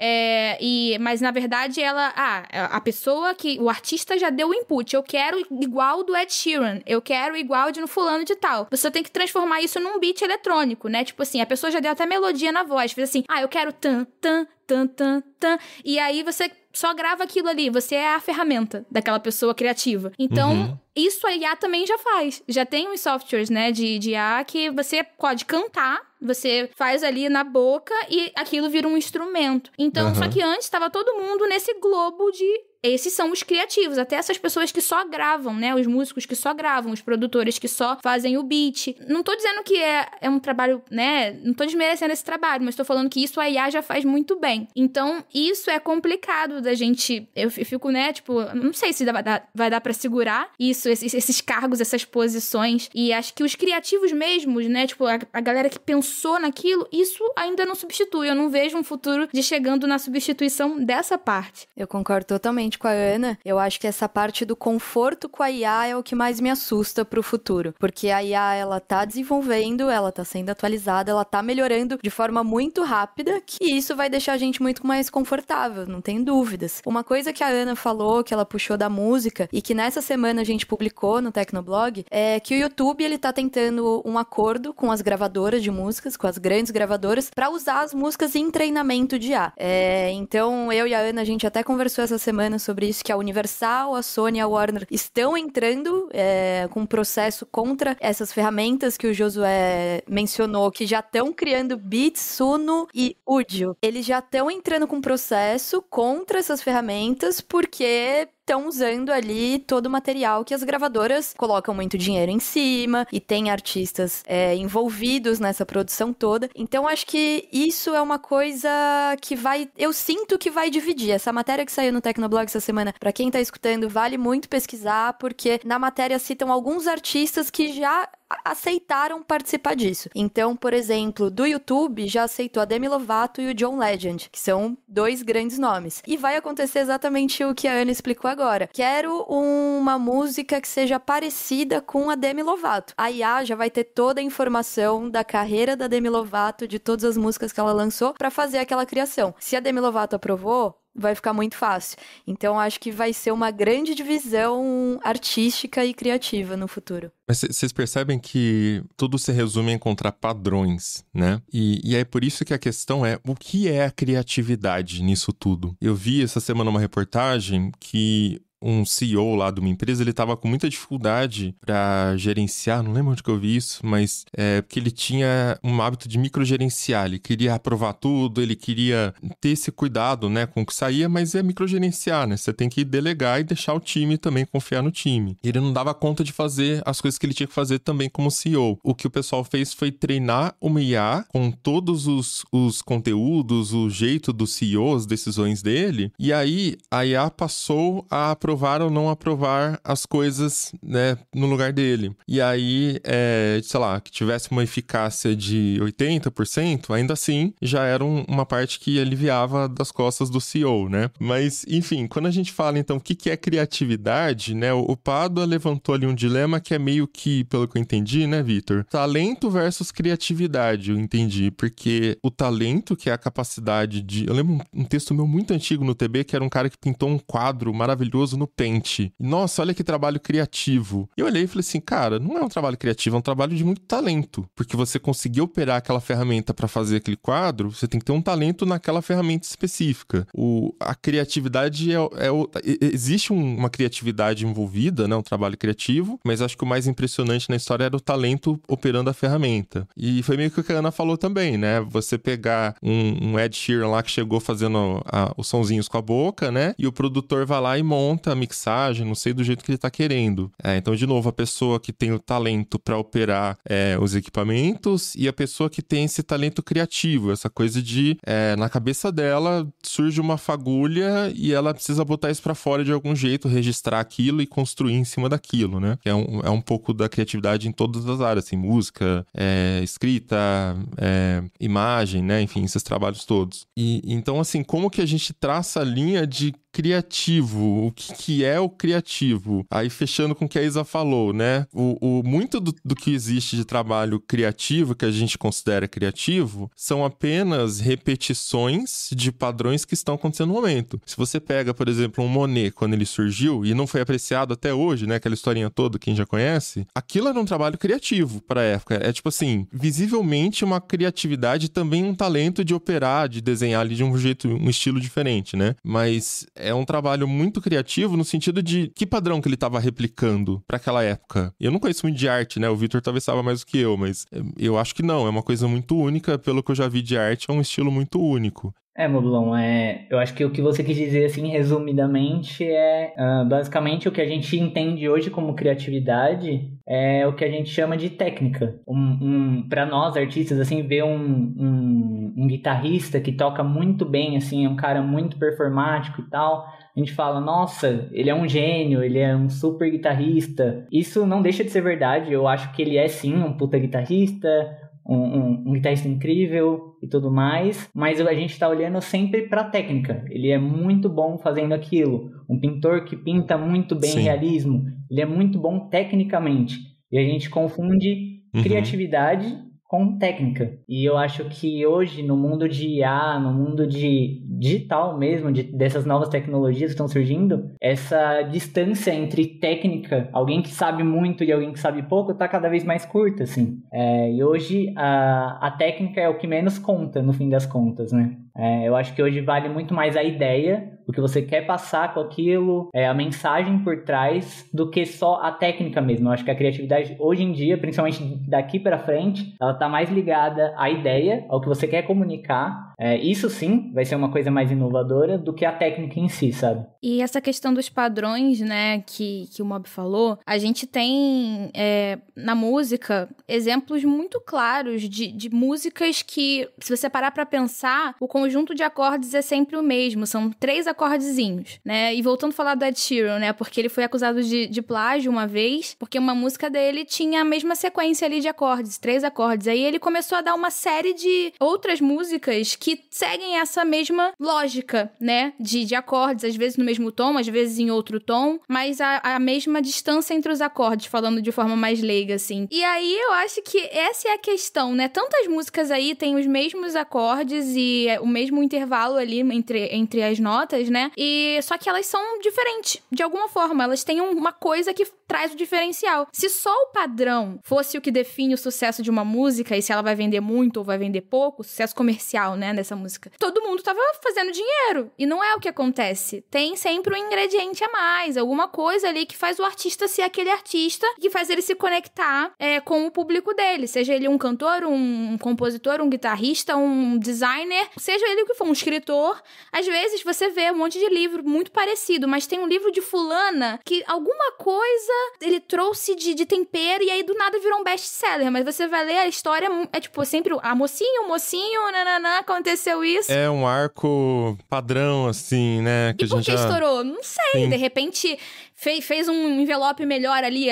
mas na verdade a pessoa o artista já deu o input, eu quero igual do Ed Sheeran, eu quero igual de no fulano de tal. Você tem que transformar isso num beat eletrônico, né? Tipo assim, a pessoa já deu até melodia na voz, fez assim, eu quero tan, tan, tan, tan, tan, e aí você só grava aquilo ali, você é a ferramenta daquela pessoa criativa. Então, isso a IA também já faz. Já tem uns softwares, né, de IA que você pode cantar, você faz ali na boca e aquilo vira um instrumento. Então, só que antes estava todo mundo nesse globo de esses são os criativos, até essas pessoas que só gravam, né? Os músicos que só gravam, os produtores que só fazem o beat. Não tô dizendo que é um trabalho, né? Não tô desmerecendo esse trabalho, mas tô falando que isso a IA já faz muito bem. Então, isso é complicado da gente... Eu fico, né? Tipo, não sei se vai dar pra segurar isso, esses cargos, essas posições. E acho que os criativos mesmos, né? Tipo, a galera que pensou naquilo, isso ainda não substitui. Eu não vejo um futuro de chegando na substituição dessa parte. Eu concordo totalmente com a Ana. Eu acho que essa parte do conforto com a IA é o que mais me assusta pro futuro. Porque a IA, ela tá desenvolvendo, ela tá sendo atualizada, ela tá melhorando de forma muito rápida, que isso vai deixar a gente muito mais confortável, não tem dúvidas. Uma coisa que a Ana falou, que ela puxou da música, e que nessa semana a gente publicou no Tecnoblog, é que o YouTube, ele tá tentando um acordo com as gravadoras de músicas, com as grandes gravadoras, pra usar as músicas em treinamento de IA. Então, eu e a Ana, a gente até conversou essa semana sobre isso, que a Universal, a Sony e a Warner estão entrando com um processo contra essas ferramentas que o Josué mencionou, que já estão criando Beats, Suno e Udio. Eles já estão entrando com um processo contra essas ferramentas, porque estão usando ali todo o material que as gravadoras colocam muito dinheiro em cima e tem artistas envolvidos nessa produção toda. Então, acho que isso é uma coisa que eu sinto que vai dividir. Essa matéria que saiu no Tecnoblog essa semana, pra quem tá escutando, vale muito pesquisar, porque na matéria citam alguns artistas que já aceitaram participar disso. Então, por exemplo, do YouTube já aceitou a Demi Lovato e o John Legend, que são 2 grandes nomes. E vai acontecer exatamente o que a Ana explicou agora. Quero uma música que seja parecida com a Demi Lovato. A IA já vai ter toda a informação da carreira da Demi Lovato, de todas as músicas que ela lançou, pra fazer aquela criação. Se a Demi Lovato aprovou, vai ficar muito fácil. Então, acho que vai ser uma grande divisão artística e criativa no futuro. Mas vocês percebem que tudo se resume a encontrar padrões, né? E é por isso que a questão é, o que é a criatividade nisso tudo? Eu vi essa semana uma reportagem que um CEO lá de uma empresa, ele tava com muita dificuldade para gerenciar, não lembro onde que eu vi isso, mas porque ele tinha um hábito de microgerenciar, ele queria aprovar tudo, ele queria ter esse cuidado, né, com o que saía, mas é microgerenciar, né, você tem que delegar e deixar o time também confiar no time. E ele não dava conta de fazer as coisas que ele tinha que fazer também como CEO. O que o pessoal fez foi treinar uma IA com todos os conteúdos, o jeito do CEO, as decisões dele, e aí a IA passou a aprovar ou não aprovar as coisas, né, no lugar dele. E aí, sei lá, que tivesse uma eficácia de 80%, ainda assim, já era uma parte que aliviava das costas do CEO, né? Mas, enfim, quando a gente fala, então, o que é criatividade, né? O Pádua levantou ali um dilema que é meio que, pelo que eu entendi, né, Vitor? Talento versus criatividade, eu entendi. Porque o talento, que é a capacidade de... Eu lembro um texto meu muito antigo no TB, que era um cara que pintou um quadro maravilhoso no Paint. Nossa, olha que trabalho criativo. E eu olhei e falei assim, cara, não é um trabalho criativo, é um trabalho de muito talento. Porque você conseguir operar aquela ferramenta para fazer aquele quadro, você tem que ter um talento naquela ferramenta específica. A criatividade existe uma criatividade envolvida, né? Um trabalho criativo, mas acho que o mais impressionante na história era o talento operando a ferramenta. E foi meio que o que a Ana falou também, né? Você pegar um Ed Sheeran lá que chegou fazendo os sonzinhos com a boca, né? E o produtor vai lá e monta a mixagem, não sei, do jeito que ele tá querendo. Então, de novo, a pessoa que tem o talento para operar os equipamentos e a pessoa que tem esse talento criativo, essa coisa de, na cabeça dela, surge uma fagulha e ela precisa botar isso para fora de algum jeito, registrar aquilo e construir em cima daquilo, né? É um pouco da criatividade em todas as áreas, assim, música, escrita, imagem, né? Enfim, esses trabalhos todos. E então, assim, como que a gente traça a linha de criativo? O que é o criativo? Aí, fechando com o que a Isa falou, né? Muito do que existe de trabalho criativo, que a gente considera criativo, são apenas repetições de padrões que estão acontecendo no momento. Se você pega, por exemplo, um Monet, quando ele surgiu, e não foi apreciado até hoje, né? Aquela historinha toda, quem já conhece, aquilo era um trabalho criativo para a época. É tipo assim, visivelmente uma criatividade e também um talento de operar, de desenhar ali de um jeito, um estilo diferente, né? Mas é um trabalho muito criativo no sentido de que padrão que ele estava replicando para aquela época. Eu não conheço muito de arte, né? O Vitor talvez saiba mais do que eu, mas eu acho que não. É uma coisa muito única. Pelo que eu já vi de arte, é um estilo muito único. Mobilon, eu acho que o que você quis dizer, assim, resumidamente, basicamente o que a gente entende hoje como criatividade é o que a gente chama de técnica. Para nós, artistas, assim, ver um guitarrista que toca muito bem, assim, é um cara muito performático e tal, a gente fala, nossa, ele é um gênio, ele é um super guitarrista. Isso não deixa de ser verdade, eu acho que ele é, sim, um puta guitarrista, um guitarrista incrível e tudo mais, mas a gente está olhando sempre para a técnica. Ele é muito bom fazendo aquilo. Um pintor que pinta muito bem realismo, ele é muito bom tecnicamente. E a gente confunde criatividade com técnica. E eu acho que hoje, no mundo de IA, no mundo de digital mesmo, dessas novas tecnologias que estão surgindo, essa distância entre técnica, alguém que sabe muito e alguém que sabe pouco, está cada vez mais curta, assim. E hoje, a técnica é o que menos conta, no fim das contas, né? Eu acho que hoje vale muito mais a ideia, o que você quer passar com aquilo, a mensagem por trás, do que só a técnica mesmo. Eu acho que a criatividade, hoje em dia, principalmente daqui para frente, ela tá mais ligada à ideia, ao que você quer comunicar. Isso sim vai ser uma coisa mais inovadora do que a técnica em si, sabe? E essa questão dos padrões, né, que o Mob falou, a gente tem na música exemplos muito claros de músicas que, se você parar pra pensar, o conjunto de acordes é sempre o mesmo, são 3 acordezinhos, né? E voltando a falar do Ed Sheeran, né, porque ele foi acusado de plágio uma vez, porque uma música dele tinha a mesma sequência ali de acordes, 3 acordes. Aí ele começou a dar uma série de outras músicas que seguem essa mesma lógica, né, de acordes, às vezes no mesmo tom, às vezes em outro tom, mas a mesma distância entre os acordes, falando de forma mais leiga, assim. E aí eu acho que essa é a questão, né? Tantas músicas aí têm os mesmos acordes e o mesmo intervalo ali entre as notas, né? E só que elas são diferentes, de alguma forma. Elas têm uma coisa que traz o diferencial. Se só o padrão fosse o que define o sucesso de uma música e se ela vai vender muito ou vai vender pouco, sucesso comercial, né, dessa música, todo mundo tava fazendo dinheiro. E não é o que acontece. Tem sempre um ingrediente a mais, alguma coisa ali que faz o artista ser aquele artista, que faz ele se conectar com o público dele, seja ele um cantor, um compositor, um guitarrista, um designer, seja ele o que for, um escritor. Às vezes você vê um monte de livro muito parecido, mas tem um livro de fulana que alguma coisa ele trouxe de tempero e aí do nada virou um best-seller, mas você vai ler a história, é tipo sempre o mocinho, nananã, aconteceu isso. É um arco padrão, assim, né? Que e por que estourou? Não sei, sim. De repente fez um envelope melhor ali,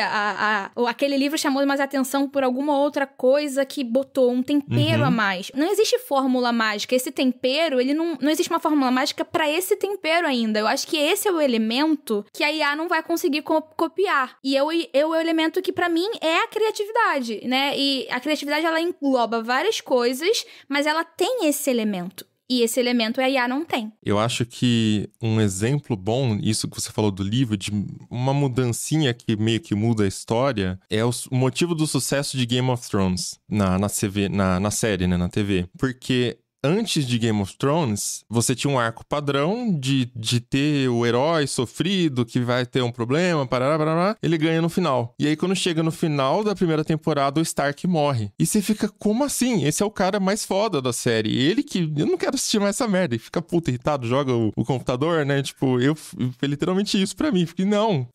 aquele livro chamou mais atenção por alguma outra coisa que botou um tempero a mais. Não existe fórmula mágica, esse tempero, ele não existe uma fórmula mágica pra esse tempero ainda. Eu acho que esse é o elemento que a IA não vai conseguir copiar. E é o elemento que pra mim é a criatividade, né? E a criatividade, ela engloba várias coisas, mas ela tem esse elemento. E esse elemento a IA não tem. Eu acho que um exemplo bom, isso que você falou do livro, de uma mudancinha que meio que muda a história, é o motivo do sucesso de Game of Thrones na série, né, na TV. Porque antes de Game of Thrones, você tinha um arco padrão de ter o herói sofrido, que vai ter um problema, parará, ele ganha no final. E aí, quando chega no final da primeira temporada, o Stark morre. E você fica, como assim? Esse é o cara mais foda da série. Ele que... Eu não quero assistir mais essa merda. E fica puta irritado, joga o computador, né? Tipo, foi literalmente isso pra mim. Fiquei, não,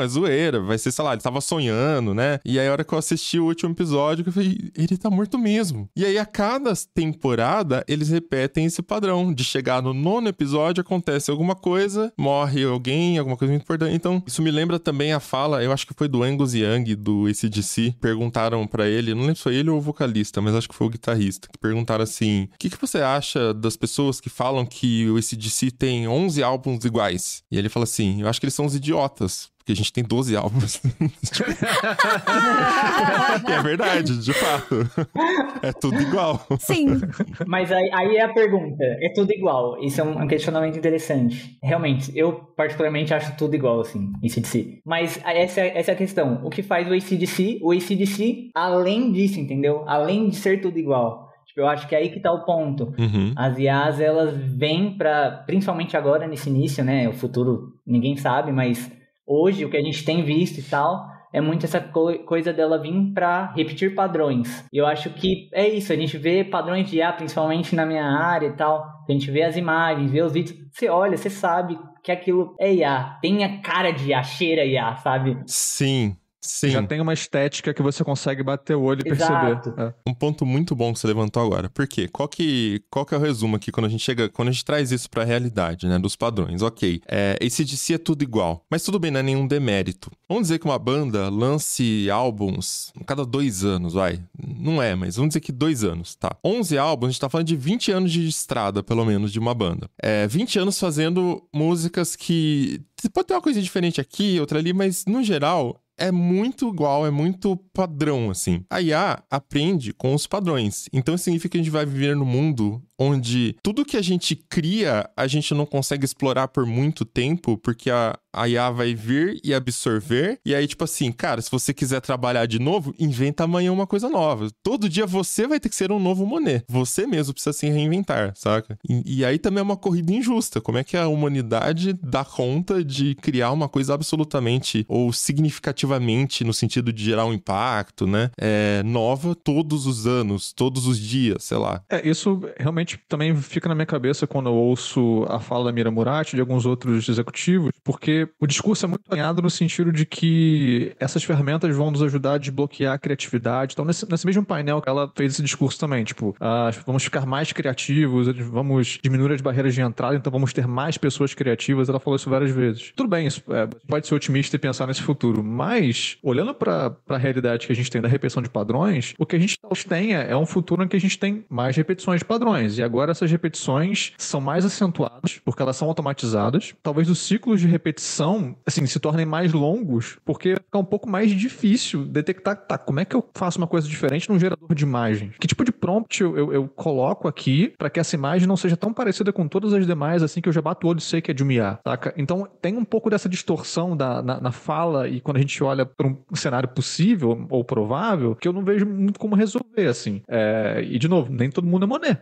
é zoeira. Vai ser, sei lá, ele tava sonhando, né? E aí, a hora que eu assisti o último episódio, eu falei, ele tá morto mesmo. E aí, a cada temporada, eles repetem esse padrão de chegar no 9º episódio, acontece alguma coisa, morre alguém, alguma coisa muito importante. Então, isso me lembra também a fala, eu acho que foi do Angus Young, do AC/DC, perguntaram pra ele, não lembro se foi ele ou o vocalista, mas acho que foi o guitarrista, que perguntaram assim, o que você acha das pessoas que falam que o AC/DC tem 11 álbuns iguais? E ele fala assim, eu acho que eles são os idiotas, porque a gente tem 12 álbuns. É verdade, de fato. É tudo igual. Sim. Mas aí é a pergunta. É tudo igual. Isso é um questionamento interessante. Realmente, eu particularmente acho tudo igual, assim, AC/DC. Mas essa é a questão. O que faz o AC/DC? O AC/DC, além disso, entendeu? Além de ser tudo igual. Eu acho que é aí que tá o ponto. As IAs, elas vêm pra... Principalmente agora, nesse início, né? O futuro, ninguém sabe, mas... Hoje, o que a gente tem visto e tal, é muito essa coisa dela vir para repetir padrões. E eu acho que é isso, a gente vê padrões de IA, principalmente na minha área e tal, a gente vê as imagens, vê os vídeos, você olha, você sabe que aquilo é IA, tem a cara de IA, cheira IA, sabe? Sim. Já tem uma estética que você consegue bater o olho e perceber. Um ponto muito bom que você levantou agora. Por quê? Qual que é o resumo aqui quando a gente traz isso pra realidade, né? Dos padrões. Ok, AC/DC é tudo igual. Mas tudo bem, não é nenhum demérito. Vamos dizer que uma banda lance álbuns a cada 2 anos, vai. Não é, mas vamos dizer que 2 anos, tá? 11 álbuns, a gente tá falando de 20 anos de estrada, pelo menos, de uma banda. 20 anos fazendo músicas que... Pode ter uma coisa diferente aqui, outra ali, mas no geral... é muito igual, é muito padrão, assim. A IA aprende com os padrões. Então, isso significa que a gente vai viver num mundo onde tudo que a gente cria, a gente não consegue explorar por muito tempo, porque a IA vai vir e absorver. E aí, tipo assim, cara, se você quiser trabalhar de novo, inventa amanhã uma coisa nova. Todo dia você vai ter que ser um novo Monet. Você mesmo precisa se reinventar, saca? E aí também é uma corrida injusta. Como é que a humanidade dá conta de criar uma coisa absolutamente ou significativamente, no sentido de gerar um impacto, né? Nova todos os anos, todos os dias, sei lá. Isso realmente também fica na minha cabeça quando eu ouço a fala da Mira Murati e de alguns outros executivos, porque o discurso é muito alinhado no sentido de que essas ferramentas vão nos ajudar a desbloquear a criatividade. Então, nesse mesmo painel que ela fez esse discurso também, tipo, vamos ficar mais criativos, vamos diminuir as barreiras de entrada, então vamos ter mais pessoas criativas. Ela falou isso várias vezes. Tudo bem, isso pode ser otimista e pensar nesse futuro, mas olhando para a realidade que a gente tem da repetição de padrões, o que a gente tem é um futuro em que a gente tem mais repetições de padrões. E agora essas repetições são mais acentuadas, porque elas são automatizadas. Talvez os ciclos de repetição, assim, se tornem mais longos, porque fica um pouco mais difícil detectar, como é que eu faço uma coisa diferente num gerador de imagens? Que tipo de prompt eu coloco aqui para que essa imagem não seja tão parecida com todas as demais, assim, que eu já bato o olho e sei que é de uma IA, saca? Então, tem um pouco dessa distorção na fala, e quando a gente olha para um cenário possível ou provável, que eu não vejo muito como resolver, assim. E, de novo, nem todo mundo é Monet.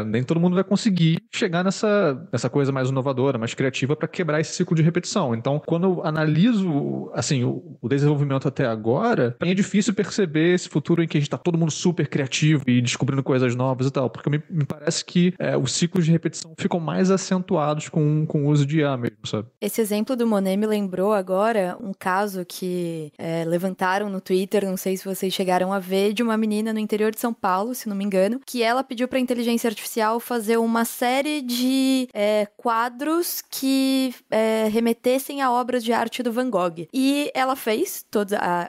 Nem todo mundo vai conseguir chegar nessa coisa mais inovadora, mais criativa para quebrar esse ciclo de repetição. Então, quando eu analiso, assim, o desenvolvimento até agora, é difícil perceber esse futuro em que a gente tá todo mundo super criativo e descobrindo coisas novas e tal, porque me parece que os ciclos de repetição ficam mais acentuados com o uso de IA mesmo, sabe? Esse exemplo do Monet me lembrou agora um caso que levantaram no Twitter, não sei se vocês chegaram a ver, de uma menina no interior de São Paulo, se não me engano, que ela pediu pra inteligência artificial fazer uma série de quadros que remetessem a obras de arte do Van Gogh. E ela fez,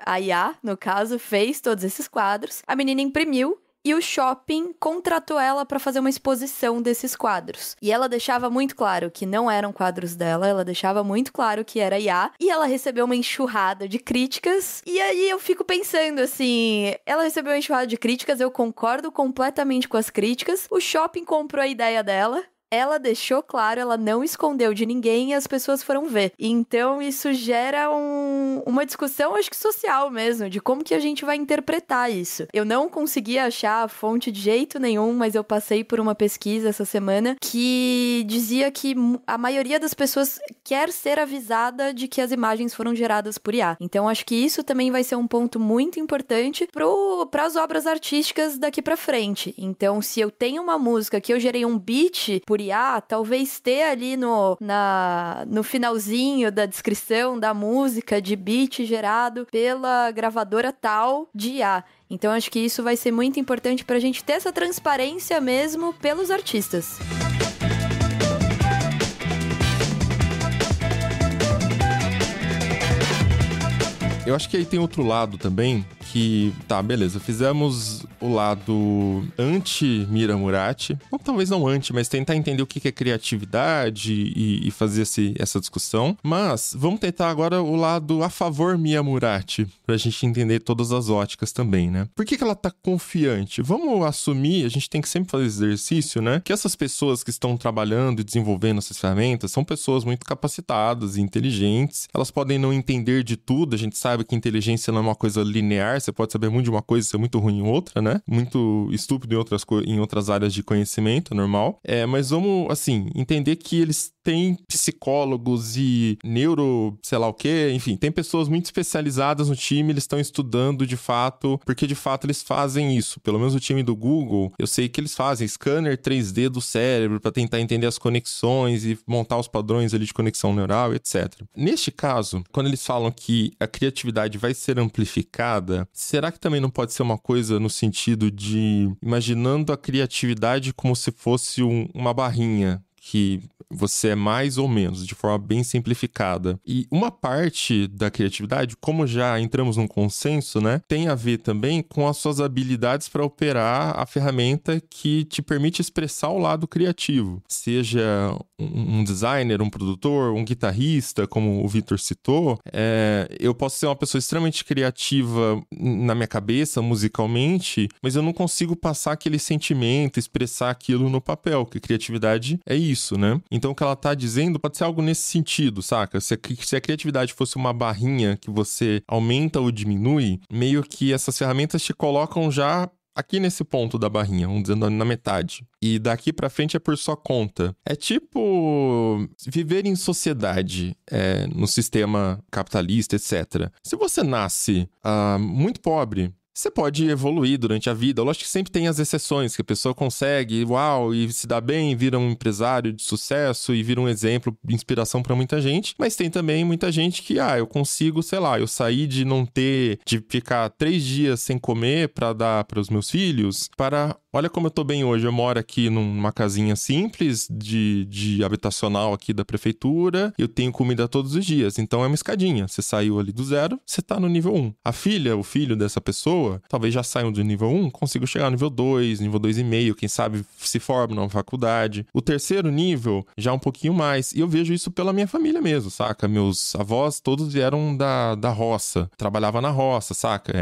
a IA, no caso, fez todos esses quadros, a menina imprimiu, e o shopping contratou ela para fazer uma exposição desses quadros. E ela deixava muito claro que não eram quadros dela, ela deixava muito claro que era IA, e ela recebeu uma enxurrada de críticas. E aí eu fico pensando assim, ela recebeu uma enxurrada de críticas, eu concordo completamente com as críticas, o shopping comprou a ideia dela, ela deixou claro, ela não escondeu de ninguém e as pessoas foram ver. Então isso gera uma discussão, acho que social mesmo, de como que a gente vai interpretar isso. Eu não consegui achar a fonte de jeito nenhum, mas eu passei por uma pesquisa essa semana que dizia que a maioria das pessoas quer ser avisada de que as imagens foram geradas por IA. Então acho que isso também vai ser um ponto muito importante para as obras artísticas daqui pra frente. Então se eu tenho uma música que eu gerei um beat por IA, talvez ter ali no finalzinho da descrição da música de beat gerado pela gravadora tal de IA. Então acho que isso vai ser muito importante pra gente ter essa transparência mesmo pelos artistas. Eu acho que aí tem outro lado também, que, tá, beleza, fizemos o lado anti-Mira Murati, ou talvez não anti, mas tentar entender o que é criatividade e fazer essa discussão, mas vamos tentar agora o lado a favor Mira Murati, pra gente entender todas as óticas também, né? Por que ela tá confiante? Vamos assumir, a gente tem que sempre fazer esse exercício, né? Que essas pessoas que estão trabalhando e desenvolvendo essas ferramentas são pessoas muito capacitadas e inteligentes, elas podem não entender de tudo, a gente sabe sabe que inteligência não é uma coisa linear, você pode saber muito de uma coisa e ser muito ruim em outra, né? Muito estúpido em outras áreas de conhecimento, normal. Mas vamos, assim, entender que eles têm psicólogos e sei lá o quê, enfim, tem pessoas muito especializadas no time, eles estão estudando de fato, porque de fato eles fazem isso. Pelo menos o time do Google, eu sei que eles fazem scanner 3D do cérebro para tentar entender as conexões e montar os padrões ali de conexão neural, etc. Neste caso, quando eles falam que a criatividade vai ser amplificada, será que também não pode ser uma coisa no sentido de imaginando a criatividade como se fosse uma barrinha que você é mais ou menos, de forma bem simplificada. E uma parte da criatividade, como já entramos num consenso, né, tem a ver também com as suas habilidades para operar a ferramenta que te permite expressar o lado criativo. Seja um designer, um produtor, um guitarrista, como o Vitor citou, eu posso ser uma pessoa extremamente criativa na minha cabeça, musicalmente, mas eu não consigo passar aquele sentimento, expressar aquilo no papel, que criatividade é isso, né? Então, o que ela tá dizendo pode ser algo nesse sentido, saca? Se a criatividade fosse uma barrinha que você aumenta ou diminui, meio que essas ferramentas te colocam já aqui nesse ponto da barrinha, vamos dizer, na metade. E daqui pra frente é por sua conta. É tipo viver em sociedade, no sistema capitalista, etc. Se você nasce muito pobre, você pode evoluir durante a vida. Lógico que sempre tem as exceções, que a pessoa consegue, e se dá bem, vira um empresário de sucesso e vira um exemplo de inspiração pra muita gente. Mas tem também muita gente que, eu consigo, sei lá, eu saí de ficar 3 dias sem comer pra dar pros meus filhos, olha como eu tô bem hoje. Eu moro aqui numa casinha simples de habitacional aqui da prefeitura. Eu tenho comida todos os dias. Então é uma escadinha. Você saiu ali do 0, você tá no nível 1. O filho dessa pessoa, talvez já saiam do nível 1, consigo chegar no nível 2, nível 2,5, quem sabe se forma numa faculdade. O terceiro nível, já um pouquinho mais. E eu vejo isso pela minha família mesmo, saca? Meus avós todos vieram da roça. Trabalhava na roça, saca?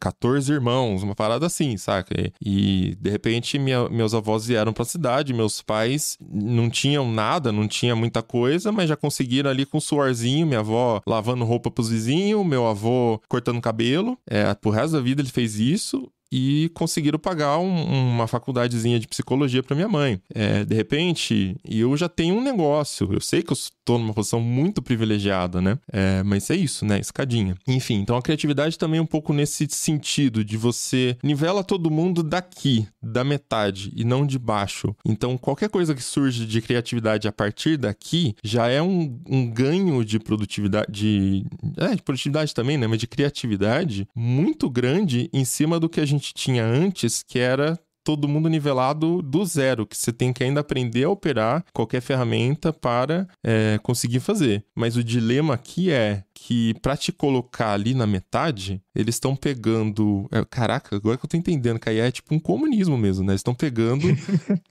14 irmãos, uma parada assim, saca? E de repente, meus avós vieram pra cidade, meus pais não tinham nada, não tinha muita coisa, mas já conseguiram ali com um suorzinho, minha avó lavando roupa pros vizinhos, meu avô cortando cabelo. Pro resto da vida ele fez isso. E conseguiram pagar uma faculdadezinha de psicologia para minha mãe. De repente, eu já tenho um negócio. Eu sei que eu estou numa posição muito privilegiada, né? Mas é isso, né? Escadinha. Enfim, então a criatividade também é um pouco nesse sentido de você nivela todo mundo daqui, da metade, e não de baixo. Então, qualquer coisa que surge de criatividade a partir daqui já é um ganho de produtividade, de produtividade também, né? Mas de criatividade muito grande em cima do que a gente tinha antes, que era todo mundo nivelado do 0, que você tem que ainda aprender a operar qualquer ferramenta para conseguir fazer. Mas o dilema aqui é que para te colocar ali na metade, eles estão pegando... Caraca, agora que eu tô entendendo, que aí é tipo um comunismo mesmo, né? Eles estão pegando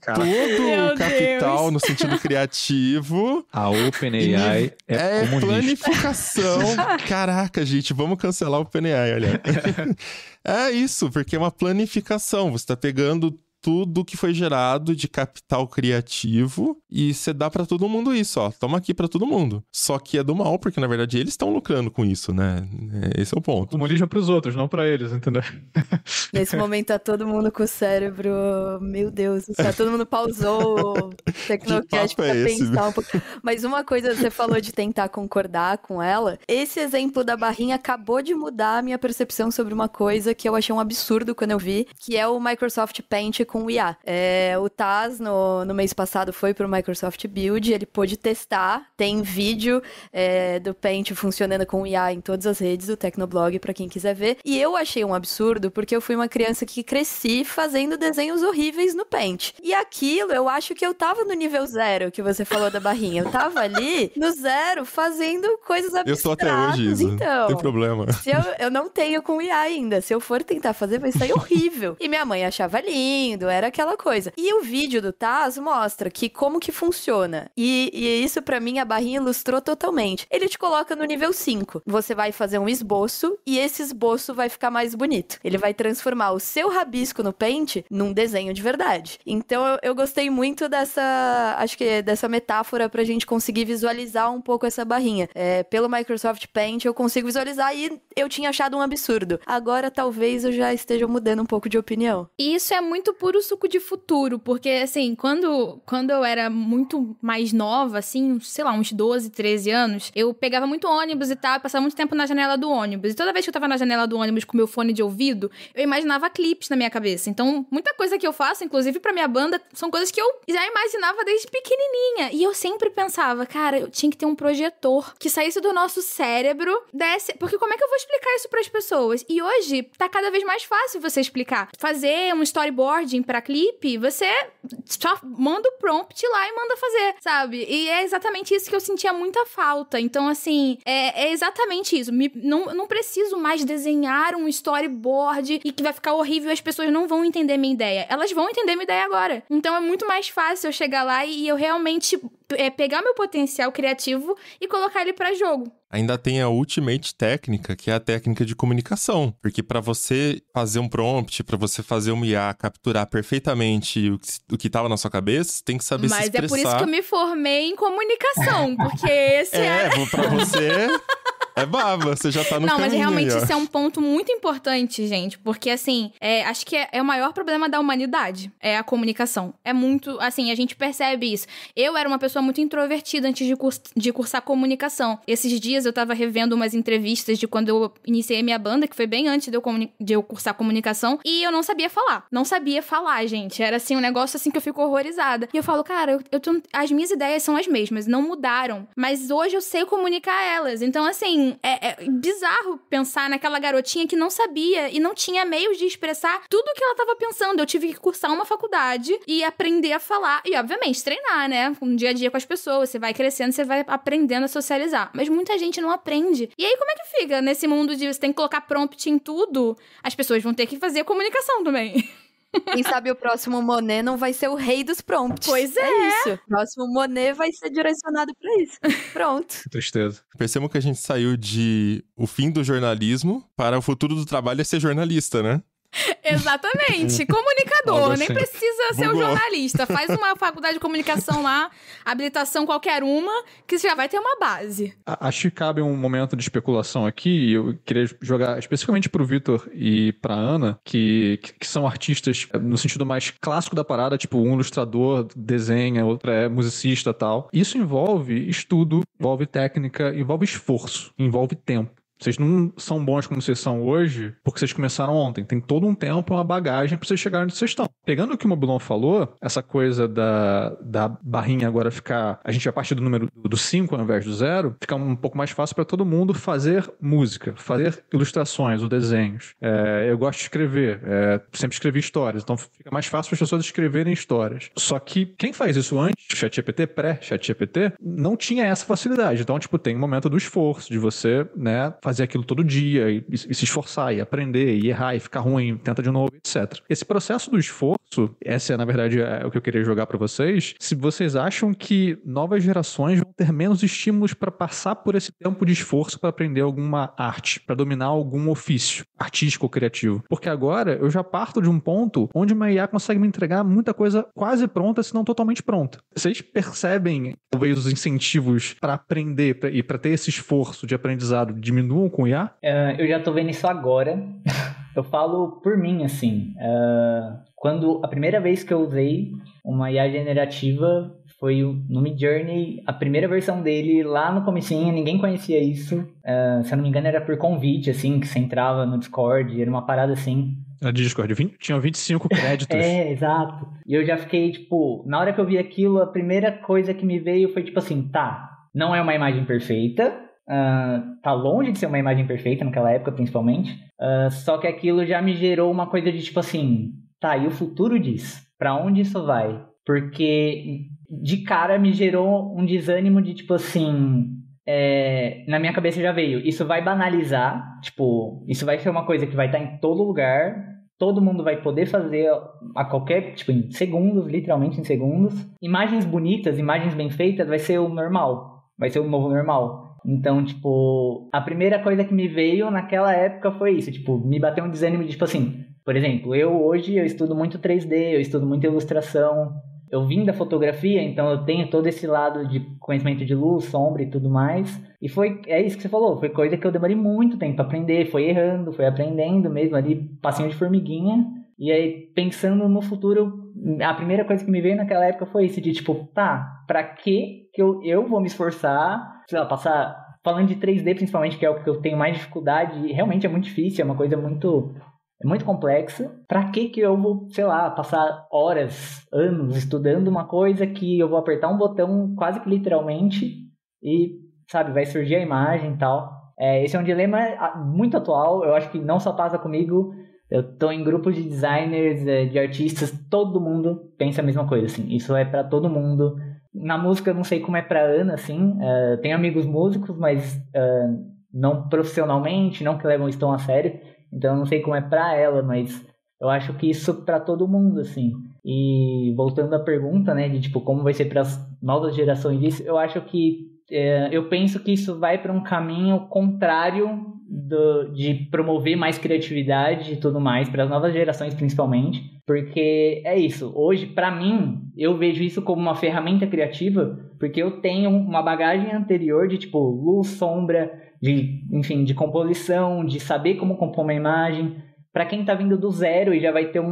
todo o capital no sentido criativo. A OpenAI é comunista. Planificação. Caraca, gente, vamos cancelar o OpenAI, olha. É isso, porque é uma planificação. Você tá pegando tudo que foi gerado de capital criativo e você dá pra todo mundo isso, ó. Toma aqui pra todo mundo. Só que é do mal, porque na verdade eles estão lucrando com isso, né? Esse é o ponto. O comunismo é pros outros, não pra eles, entendeu? Nesse momento tá todo mundo com o cérebro, meu Deus, todo mundo pausou o Tecnocast pra pensar um pouco. Mas uma coisa, você falou de tentar concordar com ela, esse exemplo da barrinha acabou de mudar a minha percepção sobre uma coisa que eu achei um absurdo quando eu vi, que é o Microsoft Paint com o IA. O Taz, no mês passado, foi pro Microsoft Build, ele pôde testar, tem vídeo do Paint funcionando com o IA em todas as redes do Tecnoblog, pra quem quiser ver. E eu achei um absurdo, porque eu fui uma criança que cresci fazendo desenhos horríveis no Paint. E aquilo, eu acho que eu tava no nível 0, que você falou da barrinha. Eu tava ali, no 0, fazendo coisas abstratas. Eu tô até hoje, Isa. Então, não tem problema. Se eu não tenho com o IA ainda. Se eu for tentar fazer, vai sair horrível. E minha mãe achava lindo, era aquela coisa. E o vídeo do Taz mostra que como que funciona. E isso, pra mim, a barrinha ilustrou totalmente. Ele te coloca no nível 5. Você vai fazer um esboço e esse esboço vai ficar mais bonito. Ele vai transformar transformar o seu rabisco no Paint num desenho de verdade. Então eu gostei muito dessa metáfora pra gente conseguir visualizar um pouco essa barrinha. Pelo Microsoft Paint eu consigo visualizar e eu tinha achado um absurdo. Agora talvez eu já esteja mudando um pouco de opinião. E isso é muito puro suco de futuro, porque assim, quando eu era muito mais nova, assim, sei lá, uns 12, 13 anos, eu pegava muito ônibus e tal, passava muito tempo na janela do ônibus. E toda vez que eu tava na janela do ônibus com meu fone de ouvido, eu imaginava clipes na minha cabeça. Então, muita coisa que eu faço, inclusive pra minha banda, são coisas que eu já imaginava desde pequenininha. E eu sempre pensava, cara, eu tinha que ter um projetor que saísse do nosso cérebro, porque como é que eu vou explicar isso pras pessoas? E hoje, tá cada vez mais fácil você explicar. Fazer um storyboarding pra clipe, você só manda o prompt lá e manda fazer, sabe? E é exatamente isso que eu sentia muita falta. Então, assim, é exatamente isso. Não preciso mais desenhar um storyboard e que vai ficar horrível e as pessoas não vão entender minha ideia. Elas vão entender minha ideia agora. Então, é muito mais fácil eu chegar lá e eu realmente pegar meu potencial criativo e colocar ele pra jogo. Ainda tem a ultimate técnica, que é a técnica de comunicação. Porque para você fazer um prompt, para você fazer uma IA capturar perfeitamente o que estava na sua cabeça, tem que saber se expressar. Mas é por isso que eu me formei em comunicação, porque esse pra você... É baba, você já tá no caminho. Não, mas realmente aí, isso é um ponto muito importante, gente. Porque, assim, acho que é o maior problema da humanidade. É a comunicação. É muito, assim, a gente percebe isso. Eu era uma pessoa muito introvertida antes de cursar comunicação. Esses dias eu tava revendo umas entrevistas de quando eu iniciei minha banda, que foi bem antes de eu cursar comunicação. E eu não sabia falar. Não sabia falar, gente. Era, assim, um negócio, assim, que eu fico horrorizada. E eu falo, cara, as minhas ideias são as mesmas, não mudaram. Mas hoje eu sei comunicar elas. Então, assim, é bizarro pensar naquela garotinha que não sabia e não tinha meios de expressar tudo o que ela tava pensando. Eu tive que cursar uma faculdade e aprender a falar. E, obviamente, treinar, né? Um dia a dia com as pessoas. Você vai crescendo, você vai aprendendo a socializar. Mas muita gente não aprende. E aí, como é que fica nesse mundo de você tem que colocar prompt em tudo? As pessoas vão ter que fazer comunicação também. Quem sabe o próximo Monet não vai ser o rei dos prompts. Pois é. É isso. O próximo Monet vai ser direcionado pra isso. Pronto. Que tristeza. Percebam que a gente saiu de o fim do jornalismo para o futuro do trabalho é ser jornalista, né? Exatamente. Comunicador. Nem precisa ser um Bugou. jornalista. Faz uma faculdade de comunicação lá, habilitação qualquer uma, que você já vai ter uma base. Acho que cabe um momento de especulação aqui. Eu queria jogar especificamente pro Vitor e pra Ana, que são artistas no sentido mais clássico da parada, tipo um ilustrador desenha, outro é musicista e tal. Isso envolve estudo, envolve técnica, envolve esforço, envolve tempo. Vocês não são bons como vocês são hoje porque vocês começaram ontem. Tem todo um tempo, uma bagagem pra vocês chegarem onde vocês estão. Pegando o que o Mobilon falou, essa coisa da barrinha agora ficar... A gente, a partir do número do 5 ao invés do 0, fica um pouco mais fácil para todo mundo fazer música, fazer ilustrações ou desenhos. Eu gosto de escrever. Sempre escrevi histórias. Então fica mais fácil para as pessoas escreverem histórias. Só que quem faz isso antes, ChatGPT, pré-ChatGPT, não tinha essa facilidade. Então, tipo, tem um momento do esforço de você, né, fazer aquilo todo dia e se esforçar, e aprender, e errar, e ficar ruim, tenta de novo, etc. Esse processo do esforço, essa é, na verdade, o que eu queria jogar para vocês, se vocês acham que novas gerações vão ter menos estímulos para passar por esse tempo de esforço para aprender alguma arte, para dominar algum ofício artístico ou criativo. Porque agora eu já parto de um ponto onde uma IA consegue me entregar muita coisa quase pronta, se não totalmente pronta. Vocês percebem, talvez, os incentivos para aprender e para ter esse esforço de aprendizado diminuam com IA? Eu já tô vendo isso agora. Eu falo por mim, assim. Quando a primeira vez que eu usei uma IA generativa foi no Midjourney, a primeira versão dele lá no comecinho, ninguém conhecia isso. Se eu não me engano, era por convite, assim, que você entrava no Discord, era uma parada assim. Na Discord, tinha 25 créditos. Exato. E eu já fiquei, tipo, na hora que eu vi aquilo, a primeira coisa que me veio foi tipo assim, tá, não é uma imagem perfeita, tá longe de ser uma imagem perfeita naquela época, principalmente, só que aquilo já me gerou uma coisa de tipo assim, tá, e o futuro disso? Pra onde isso vai? Porque de cara me gerou um desânimo de tipo assim, na minha cabeça já veio, isso vai banalizar, tipo, isso vai ser uma coisa que vai estar em todo lugar, todo mundo vai poder fazer a qualquer, tipo, em segundos, literalmente em segundos. Imagens bonitas, imagens bem feitas, vai ser o normal, vai ser o novo normal. Então, tipo, a primeira coisa que me veio naquela época foi isso, tipo, me bateu um desânimo de, tipo assim, Por exemplo, hoje eu estudo muito 3D, eu estudo muito ilustração. Eu vim da fotografia, então eu tenho todo esse lado de conhecimento de luz, sombra e tudo mais. E é isso que você falou, foi coisa que eu demorei muito tempo pra aprender, foi errando, foi aprendendo mesmo ali, passinho de formiguinha. E aí, pensando no futuro, a primeira coisa que me veio naquela época foi isso, de tipo, pra que eu vou me esforçar, sei lá, passar... Falando de 3D principalmente, que é o que eu tenho mais dificuldade, e realmente é muito difícil, é uma coisa muito complexa. Pra que eu vou, sei lá, passar horas, anos estudando uma coisa que eu vou apertar um botão quase que literalmente e, sabe, vai surgir a imagem e tal. Esse é um dilema muito atual, eu acho que não só passa comigo, eu tô em grupos de designers, de artistas, todo mundo pensa a mesma coisa, assim, isso é pra todo mundo. Na música eu não sei como é pra Ana, assim, tenho amigos músicos, mas não profissionalmente, não que levam isso tão a sério, então eu não sei como é pra ela, mas eu acho que isso pra todo mundo, assim. E voltando à pergunta, né, de tipo, como vai ser pras novas gerações disso, eu acho que, eu penso que isso vai pra um caminho contrário de promover mais criatividade e tudo mais, para as novas gerações principalmente, porque é isso, hoje para mim, eu vejo isso como uma ferramenta criativa, porque eu tenho uma bagagem anterior de tipo, luz, sombra, enfim, de composição, de saber como compor uma imagem. Para quem tá vindo do zero e já vai ter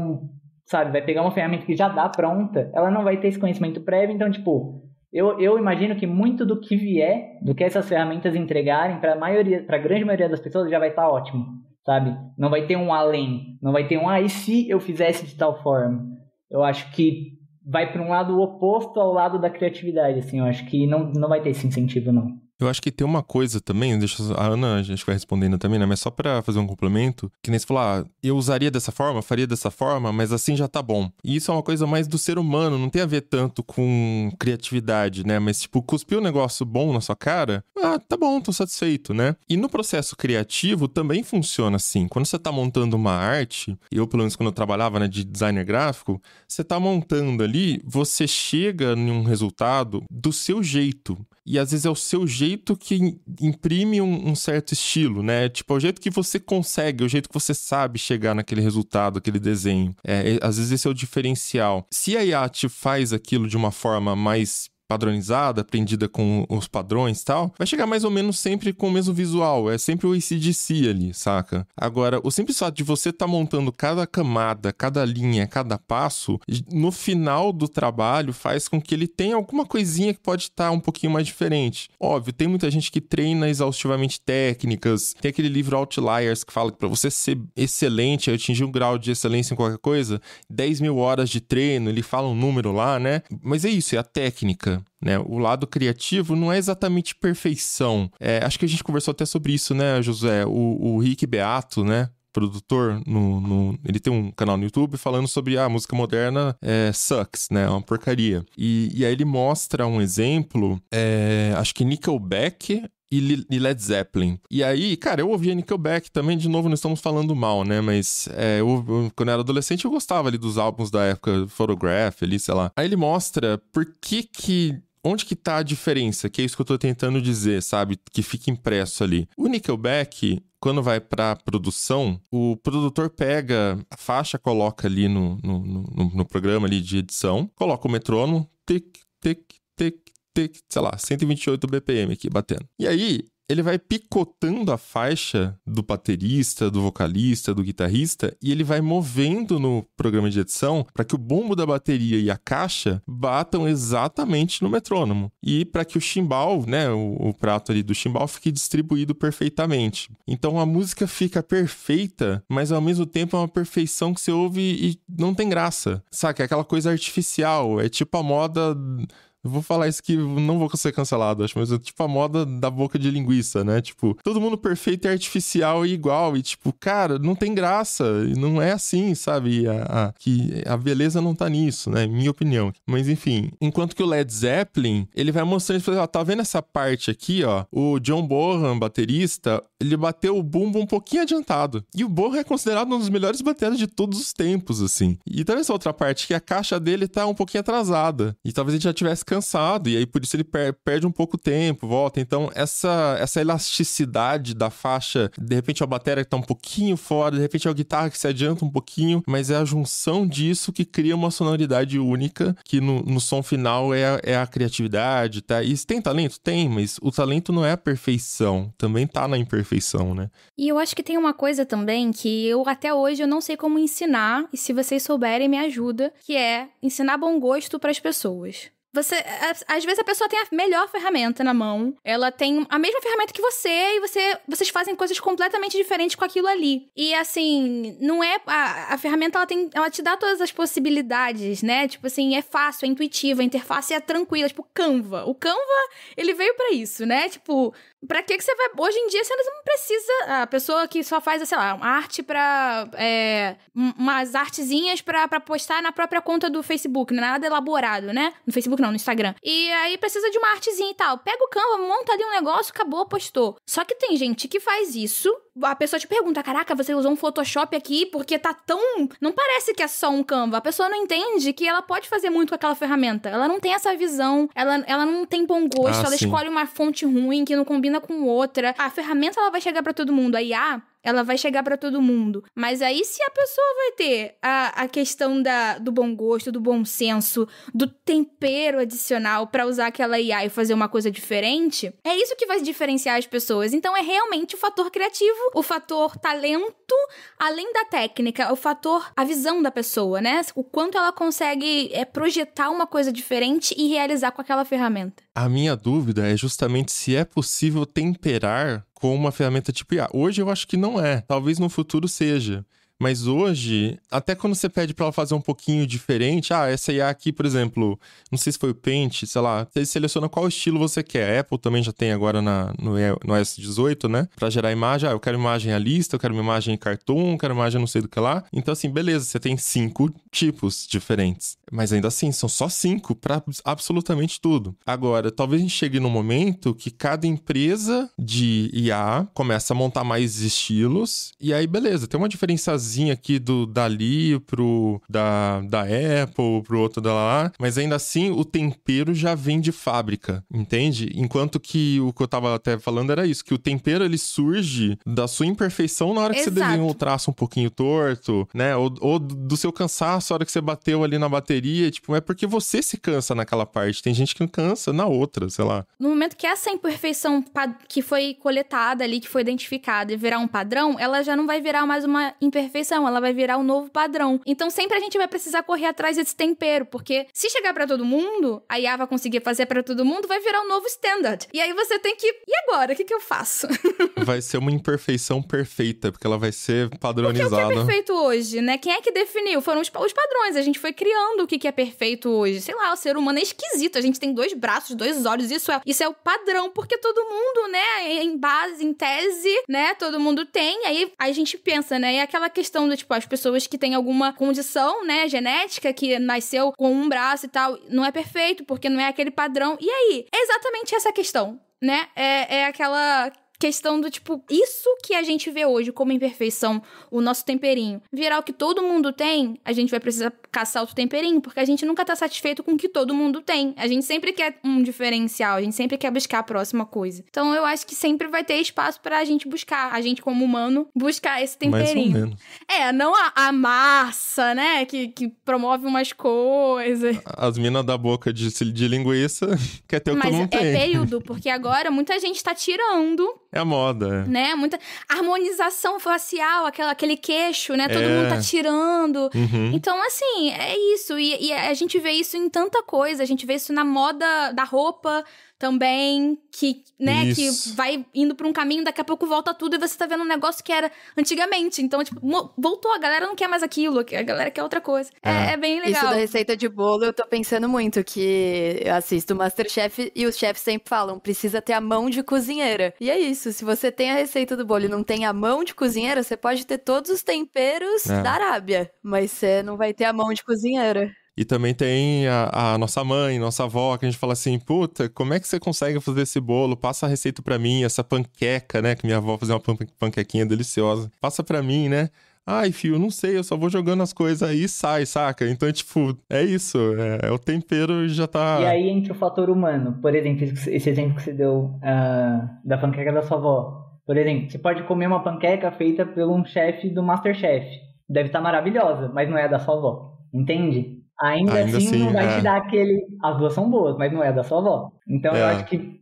vai pegar uma ferramenta que já dá pronta, ela não vai ter esse conhecimento prévio, então tipo, eu imagino que muito do que vier, do que essas ferramentas entregarem para a grande maioria das pessoas já vai estar ótimo, sabe? Não vai ter um além, não vai ter e se eu fizesse de tal forma? Eu acho que vai para um lado oposto ao lado da criatividade, assim, eu acho que não vai ter esse incentivo, não. Eu acho que tem uma coisa também, a Ana a gente vai respondendo também, né? Mas só pra fazer um complemento, que nem você falou, eu usaria dessa forma, faria dessa forma, mas assim já tá bom. E isso é uma coisa mais do ser humano, não tem a ver tanto com criatividade, né? Mas tipo, cuspir um negócio bom na sua cara, tá bom, tô satisfeito, né? E no processo criativo também funciona assim. Quando você tá montando uma arte, eu pelo menos quando eu trabalhava, né, de designer gráfico, você tá montando ali, você chega em um resultado do seu jeito. E às vezes é o seu jeito que imprime um certo estilo, né? Tipo, é o jeito que você consegue, é o jeito que você sabe chegar naquele resultado, aquele desenho. Às vezes esse é o diferencial. Se a IA te faz aquilo de uma forma mais padronizada, aprendida com os padrões e tal, vai chegar mais ou menos sempre com o mesmo visual, é sempre o AC/DC ali, saca? Agora, o simples fato de você estar montando cada camada, cada linha, cada passo, no final do trabalho faz com que ele tenha alguma coisinha que pode estar um pouquinho mais diferente. Óbvio, tem muita gente que treina exaustivamente técnicas, tem aquele livro Outliers que fala que para você ser excelente, atingir um grau de excelência em qualquer coisa, 10.000 horas de treino, ele fala um número lá, né? Mas é isso, é a técnica. Né? O lado criativo não é exatamente perfeição. Acho que a gente conversou até sobre isso, né, Josué? O Rick Beato, né? Produtor, ele tem um canal no YouTube falando sobre a música moderna sucks, né? É uma porcaria. E aí ele mostra um exemplo, acho que Nickelback e Led Zeppelin. E aí, cara, eu ouvia Nickelback também, de novo, não estamos falando mal, né? Mas quando eu era adolescente, eu gostava ali dos álbuns da época, Photograph, ali, sei lá. Aí ele mostra onde que tá a diferença, que é isso que eu tô tentando dizer, sabe? Que fica impresso ali. O Nickelback, quando vai pra produção, o produtor pega a faixa, coloca ali no programa ali de edição, coloca o metrônomo, tic, tic, tic, tic, sei lá, 128 BPM aqui batendo. E aí, ele vai picotando a faixa do baterista, do vocalista, do guitarrista, e ele vai movendo no programa de edição para que o bumbo da bateria e a caixa batam exatamente no metrônomo. E para que o chimbal, né, o prato ali do chimbal, fique distribuído perfeitamente. Então a música fica perfeita, mas ao mesmo tempo é uma perfeição que você ouve e não tem graça. Saca? É aquela coisa artificial, é tipo a moda... Eu vou falar isso que não vou ser cancelado, acho, mas é tipo a moda da boca de linguiça, né? Tipo, todo mundo perfeito é artificial e igual. E tipo, cara, não tem graça. Não é assim, sabe? Que a beleza não tá nisso, né? Minha opinião. Mas enfim, enquanto que o Led Zeppelin, ele vai mostrando, ó, tá vendo essa parte aqui, ó? O John Bonham, baterista, ele bateu o bumbo um pouquinho adiantado. E o Bonham é considerado um dos melhores bateristas de todos os tempos, assim. E tá vendo essa outra parte? Que a caixa dele tá um pouquinho atrasada. E talvez ele já tivesse cansado, e aí por isso ele perde um pouco tempo, volta. Então, essa elasticidade da faixa, de repente a bateria que tá um pouquinho fora, de repente a guitarra que se adianta um pouquinho, mas é a junção disso que cria uma sonoridade única, que no som final é a criatividade, tá? E tem talento? Tem, mas o talento não é a perfeição, também tá na imperfeição, né? E eu acho que tem uma coisa também que eu até hoje eu não sei como ensinar, e se vocês souberem me ajuda, que é ensinar bom gosto para as pessoas. Às vezes a pessoa tem a melhor ferramenta na mão, ela tem a mesma ferramenta que você e vocês fazem coisas completamente diferentes com aquilo ali. E assim, não é... A ferramenta, ela te dá todas as possibilidades, né? Tipo assim, é fácil, é intuitivo, a interface é tranquila, tipo Canva. O Canva, ele veio pra isso, né? Tipo, pra que você vai... Hoje em dia, você não precisa... A pessoa que só faz, sei lá, uma arte pra... umas artezinhas pra postar na própria conta do Facebook, não é nada elaborado, né? No Facebook não, no Instagram. E aí precisa de uma artezinha e tal. Pega o Canva, monta ali um negócio, acabou, postou. Só que tem gente que faz isso, a pessoa te pergunta, caraca, você usou um Photoshop aqui porque tá tão... Não parece que é só um Canva. A pessoa não entende que ela pode fazer muito com aquela ferramenta. Ela não tem essa visão, ela não tem bom gosto, ela escolhe uma fonte ruim que não combina com outra. A ferramenta, ela vai chegar pra todo mundo. A IA, ela vai chegar pra todo mundo. Mas aí, se a pessoa vai ter a questão do bom gosto, do bom senso, do tempero adicional pra usar aquela IA e fazer uma coisa diferente, é isso que vai diferenciar as pessoas. Então, é realmente o fator criativo, o fator talento, além da técnica, o fator, a visão da pessoa, né? O quanto ela consegue projetar uma coisa diferente e realizar com aquela ferramenta. A minha dúvida é justamente se é possível temperar com uma ferramenta tipo IA. Hoje eu acho que não é. Talvez no futuro seja. Mas hoje, até quando você pede pra ela fazer um pouquinho diferente, essa IA aqui, por exemplo, não sei se foi o Paint, sei lá, você seleciona qual estilo você quer. A Apple também já tem agora no iOS 18, né? Pra gerar imagem, eu quero imagem realista, eu quero uma imagem cartoon, eu quero imagem não sei do que lá. Então assim, beleza, você tem 5 tipos diferentes. Mas ainda assim, são só 5 pra absolutamente tudo. Agora, talvez a gente chegue num momento que cada empresa de IA começa a montar mais estilos, e aí beleza, tem uma diferençazinha aqui do Dali da Apple, pro outro da lá, mas ainda assim o tempero já vem de fábrica, entende? Enquanto que o que eu tava até falando era isso, que o tempero ele surge da sua imperfeição na hora que você desenhou o traço um pouquinho torto, né? Ou do seu cansaço, a hora que você bateu ali na bateria, tipo, é porque você se cansa naquela parte, tem gente que não cansa na outra, sei lá. No momento que essa imperfeição que foi coletada ali, que foi identificada e virar um padrão, ela já não vai virar mais uma imperfeição, ela vai virar um novo padrão. Então sempre a gente vai precisar correr atrás desse tempero, porque se chegar pra todo mundo, a IA vai conseguir fazer pra todo mundo, vai virar um novo standard. E aí você tem que... E agora? O que eu faço? Vai ser uma imperfeição perfeita, porque ela vai ser padronizada. Porque o que é perfeito hoje, né? Quem é que definiu? Foram os padrões. A gente foi criando o que é perfeito hoje. Sei lá, o ser humano é esquisito. A gente tem 2 braços, 2 olhos. Isso é o padrão, porque todo mundo, né? Em base, em tese, né? Todo mundo tem. Aí a gente pensa, né? E aquela questão do, tipo, as pessoas que têm alguma condição, né, genética, que nasceu com um braço e tal, não é perfeito, porque não é aquele padrão. E aí? É exatamente essa questão, né? É aquela questão do, tipo, isso que a gente vê hoje como imperfeição, o nosso temperinho, virar o que todo mundo tem, a gente vai precisar caçar outro temperinho, porque a gente nunca tá satisfeito com o que todo mundo tem. A gente sempre quer um diferencial, a gente sempre quer buscar a próxima coisa. Então, eu acho que sempre vai ter espaço pra gente buscar, a gente como humano, buscar esse temperinho. Mais ou menos. Não a massa, né, que promove umas coisas. As minas da boca de linguiça quer ter o que todo mundo tem. Mas é período, porque agora muita gente tá tirando. É a moda. Né? Muita harmonização facial, aquele queixo, né? Todo mundo tá tirando. Uhum. Então, assim, é isso. E a gente vê isso em tanta coisa. A gente vê isso na moda da roupa também, que, né, isso. que vai indo pra um caminho, daqui a pouco volta tudo e você tá vendo um negócio que era antigamente. Então, tipo, voltou, a galera não quer mais aquilo, a galera quer outra coisa. É bem legal. Isso da receita de bolo, eu tô pensando muito, que eu assisto o MasterChef e os chefs sempre falam, precisa ter a mão de cozinheira. E é isso, se você tem a receita do bolo e não tem a mão de cozinheira, você pode ter todos os temperos da Arábia, mas você não vai ter a mão de cozinheira. E também tem a nossa mãe, nossa avó, que a gente fala assim, puta, como é que você consegue fazer esse bolo? Passa a receita pra mim, essa panqueca, né? Que minha avó fazia uma panquequinha deliciosa. Passa pra mim, né? Ai, filho, não sei, eu só vou jogando as coisas aí e sai, saca? Então, tipo, é isso, é o tempero já tá... E aí entra o fator humano. Por exemplo, esse exemplo que você deu da panqueca da sua avó. Por exemplo, você pode comer uma panqueca feita por um chefe do MasterChef. Deve estar maravilhosa, mas não é da sua avó. Entende? Ainda assim não vai te dar aquele... As duas são boas, mas não é da sua avó. Então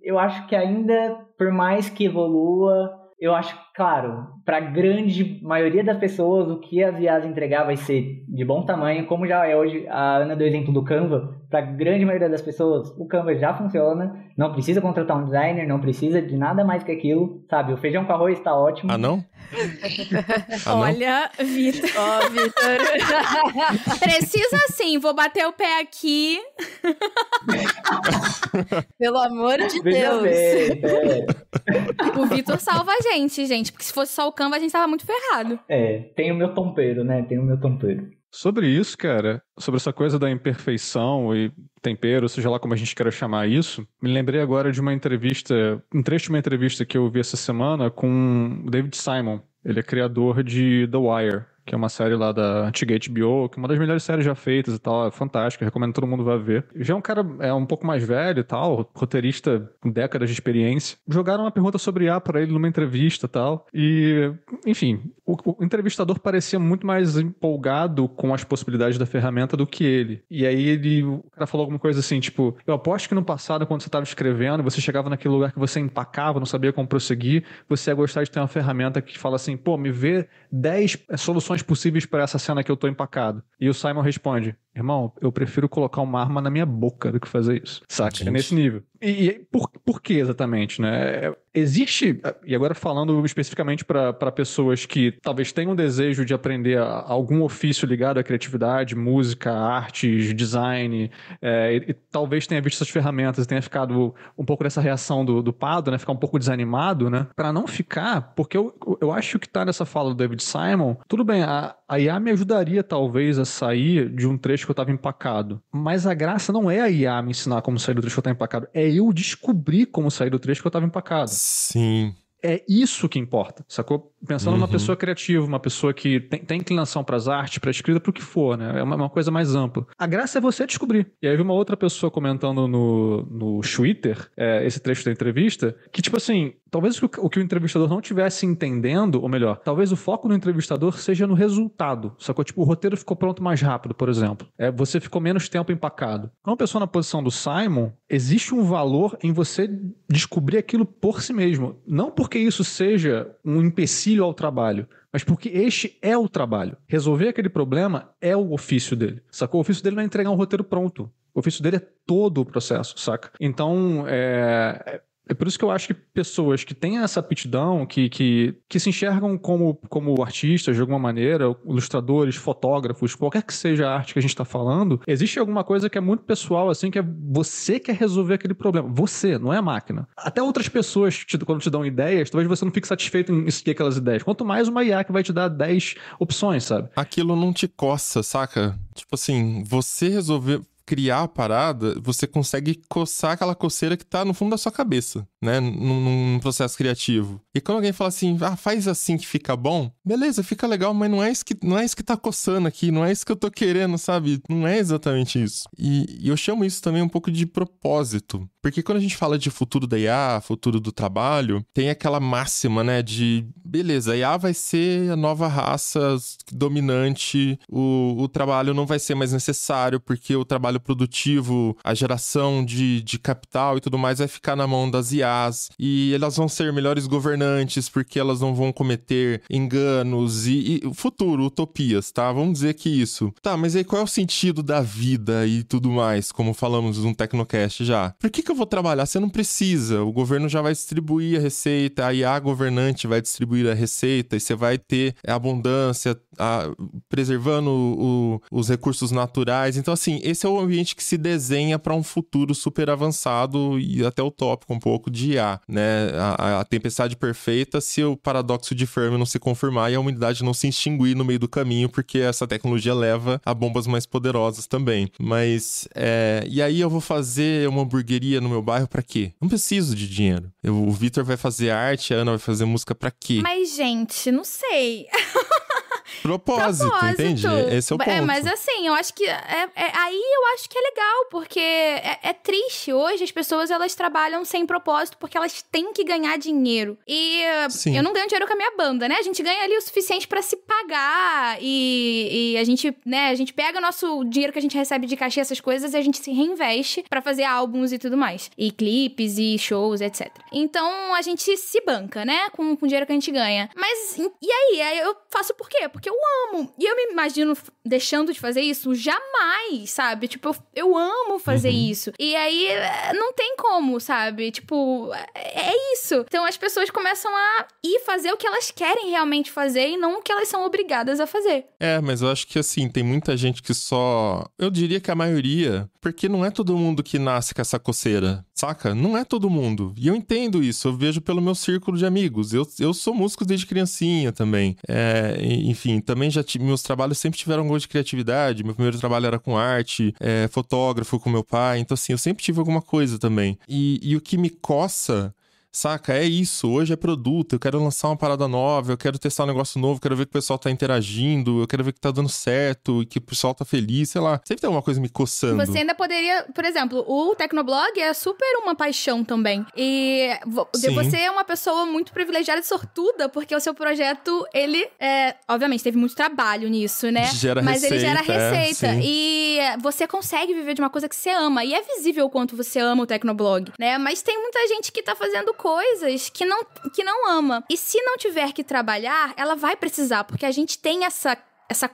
eu acho que ainda, por mais que evolua, eu acho, claro, para a grande maioria das pessoas, o que as IAs entregar vai ser de bom tamanho, como já é hoje. A Ana deu o exemplo do Canva. Para a grande maioria das pessoas, o Canva já funciona, não precisa contratar um designer, não precisa de nada mais que aquilo, sabe? O feijão com arroz está ótimo. Ah, não? Olha, Vitor. Ó, Vitor. Precisa sim, vou bater o pé aqui. Pelo amor de Veja Deus. bem, O Vitor salva a gente, porque se fosse só o Canva, a gente tava muito ferrado. tem o meu tompeiro, né? Tem o meu tompeiro. Sobre isso, cara, sobre essa coisa da imperfeição e tempero, seja lá como a gente queira chamar isso, me lembrei agora de uma entrevista, um trecho de uma entrevista que eu vi essa semana com o David Simon. Ele é criador de The Wire, que é uma série lá da antiga HBO, que é uma das melhores séries já feitas e tal, é fantástica, recomendo que todo mundo vá ver. Já é um cara um pouco mais velho e tal, roteirista com décadas de experiência. Jogaram uma pergunta sobre IA pra ele numa entrevista e tal, e, enfim, o entrevistador parecia muito mais empolgado com as possibilidades da ferramenta do que ele. E aí o cara falou alguma coisa assim, tipo, eu aposto que no passado, quando você estava escrevendo, você chegava naquele lugar que você empacava, não sabia como prosseguir, você ia gostar de ter uma ferramenta que fala assim, pô, me vê 10 soluções possíveis para essa cena que eu tô empacado. E o Simon responde, irmão, eu prefiro colocar uma arma na minha boca do que fazer isso. Saca? Gente. É nesse nível. E por que exatamente, né? Existe, e agora falando especificamente para pessoas que talvez tenham um desejo de aprender algum ofício ligado à criatividade, música, artes, design, e talvez tenha visto essas ferramentas e tenha ficado um pouco dessa reação do Pado, né? Ficar um pouco desanimado, né? Para não ficar, porque eu acho que tá nessa fala do David Simon, tudo bem, a IA me ajudaria talvez a sair de um trecho que eu tava empacado, mas a graça não é a IA me ensinar como sair do trecho que eu tava empacado, é eu descobrir como sair do trecho que eu tava empacado. Sim. É isso que importa, sacou? Pensando numa pessoa criativa, uma pessoa que tem inclinação pras artes, pra escrita, pro que for, né? É uma coisa mais ampla. A graça é você descobrir. E aí vi uma outra pessoa comentando no Twitter, esse trecho da entrevista, que tipo assim, talvez o que o entrevistador não estivesse entendendo, ou melhor, talvez o foco do entrevistador seja no resultado, sacou? Tipo, o roteiro ficou pronto mais rápido, por exemplo. Você ficou menos tempo empacado. Uma pessoa na posição do Simon, existe um valor em você descobrir aquilo por si mesmo. Não porque isso seja um empecilho ao trabalho, mas porque este é o trabalho. Resolver aquele problema é o ofício dele, sacou? O ofício dele não é entregar um roteiro pronto. O ofício dele é todo o processo, saca? Então, é por isso que eu acho que pessoas que têm essa aptidão, que se enxergam como artistas de alguma maneira, ilustradores, fotógrafos, qualquer que seja a arte que a gente está falando, existe alguma coisa que é muito pessoal, assim, que é você quer resolver aquele problema. Você, não é a máquina. Até outras pessoas, quando te dão ideias, talvez você não fique satisfeito em seguir aquelas ideias. Quanto mais uma IA que vai te dar 10 opções, sabe? Aquilo não te coça, saca? Tipo assim, você resolver criar a parada, você consegue coçar aquela coceira que tá no fundo da sua cabeça, né? Num processo criativo. E quando alguém fala assim, faz assim que fica bom, beleza, fica legal, mas não é isso que tá coçando aqui, não é isso que eu tô querendo, sabe? Não é exatamente isso. E eu chamo isso também um pouco de propósito. Porque quando a gente fala de futuro da IA, futuro do trabalho, tem aquela máxima, né, de beleza, a IA vai ser a nova raça dominante, o trabalho não vai ser mais necessário, porque o trabalho produtivo, a geração de capital e tudo mais vai ficar na mão das IAs, e elas vão ser melhores governantes, porque elas não vão cometer enganos e futuro, utopias, tá? Vamos dizer que isso. Tá, mas aí qual é o sentido da vida e tudo mais, como falamos no Tecnocast já? Por que eu vou trabalhar? Você não precisa, o governo já vai distribuir a receita, a IA governante vai distribuir a receita e você vai ter a abundância, preservando os recursos naturais. Então, assim, esse é o ambiente que se desenha para um futuro super avançado e até utópico um pouco de IA, né? A tempestade perfeita se o paradoxo de Fermi não se confirmar e a humanidade não se extinguir no meio do caminho, porque essa tecnologia leva a bombas mais poderosas também. Mas, e aí eu vou fazer uma hamburgueria no meu bairro pra quê? Não preciso de dinheiro. O Vitor vai fazer arte, a Ana vai fazer música pra quê? Mas, gente, não sei. propósito, entende? Esse é o ponto. Mas assim, eu acho que aí eu acho que é legal, porque é triste. Hoje as pessoas, elas trabalham sem propósito porque elas têm que ganhar dinheiro. E eu não ganho dinheiro com a minha banda, né? A gente ganha ali o suficiente pra se pagar e a gente, né, a gente pega o nosso dinheiro que a gente recebe de cachê, essas coisas, e a gente se reinveste pra fazer álbuns e tudo mais. E clipes e shows, etc. Então, a gente se banca, né? Com o dinheiro que a gente ganha. Mas, e aí? Eu faço por quê? Porque eu amo. E eu me imagino deixando de fazer isso? Jamais, sabe? Tipo, eu amo fazer isso. E aí, não tem como, sabe? Tipo, é isso. Então, as pessoas começam a ir fazer o que elas querem realmente fazer e não o que elas são obrigadas a fazer. Mas eu acho que, assim, tem muita gente que só... Eu diria que a maioria... Porque não é todo mundo que nasce com essa coceira, saca? Não é todo mundo. E eu entendo isso. Eu vejo pelo meu círculo de amigos. Eu sou músico desde criancinha também. Enfim, também meus trabalhos sempre tiveram um gosto de criatividade. Meu primeiro trabalho era com arte, fotógrafo com meu pai. Então, assim, eu sempre tive alguma coisa também. E o que me coça... Saca? É isso. Hoje é produto. Eu quero lançar uma parada nova, eu quero testar um negócio novo, quero ver que o pessoal tá interagindo, eu quero ver que tá dando certo e que o pessoal tá feliz, sei lá. Sempre tem alguma coisa me coçando. Você ainda poderia... Por exemplo, o Tecnoblog é super uma paixão também. E você é uma pessoa muito privilegiada e sortuda, porque o seu projeto, ele... obviamente, teve muito trabalho nisso, né? Mas ele gera receita. E você consegue viver de uma coisa que você ama. E é visível o quanto você ama o Tecnoblog, né? Mas tem muita gente que tá fazendo coisas que não ama. E se não tiver que trabalhar, ela vai precisar, porque a gente tem essa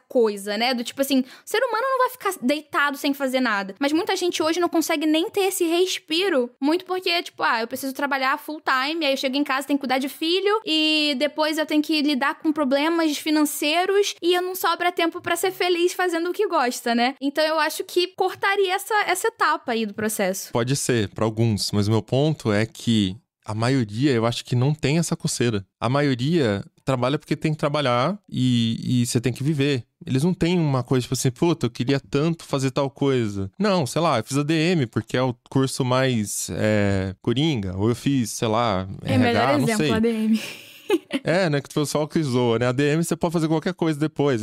coisa, né? Do tipo assim, o ser humano não vai ficar deitado sem fazer nada. Mas muita gente hoje não consegue nem ter esse respiro. Muito porque, tipo, eu preciso trabalhar full time, aí eu chego em casa, tenho que cuidar de filho, e depois eu tenho que lidar com problemas financeiros, e eu não sobra tempo pra ser feliz fazendo o que gosta, né? Então eu acho que cortaria essa etapa aí do processo. Pode ser, pra alguns, mas o meu ponto é que a maioria, eu acho que não tem essa coceira. A maioria trabalha porque tem que trabalhar e você tem que viver. Eles não têm uma coisa tipo assim, puta, eu queria tanto fazer tal coisa. Não, sei lá, eu fiz ADM porque é o curso mais coringa. Ou eu fiz, sei lá, RH, melhor não exemplo, sei. ADM. Né, que o pessoal que zoa, né? ADM você pode fazer qualquer coisa depois.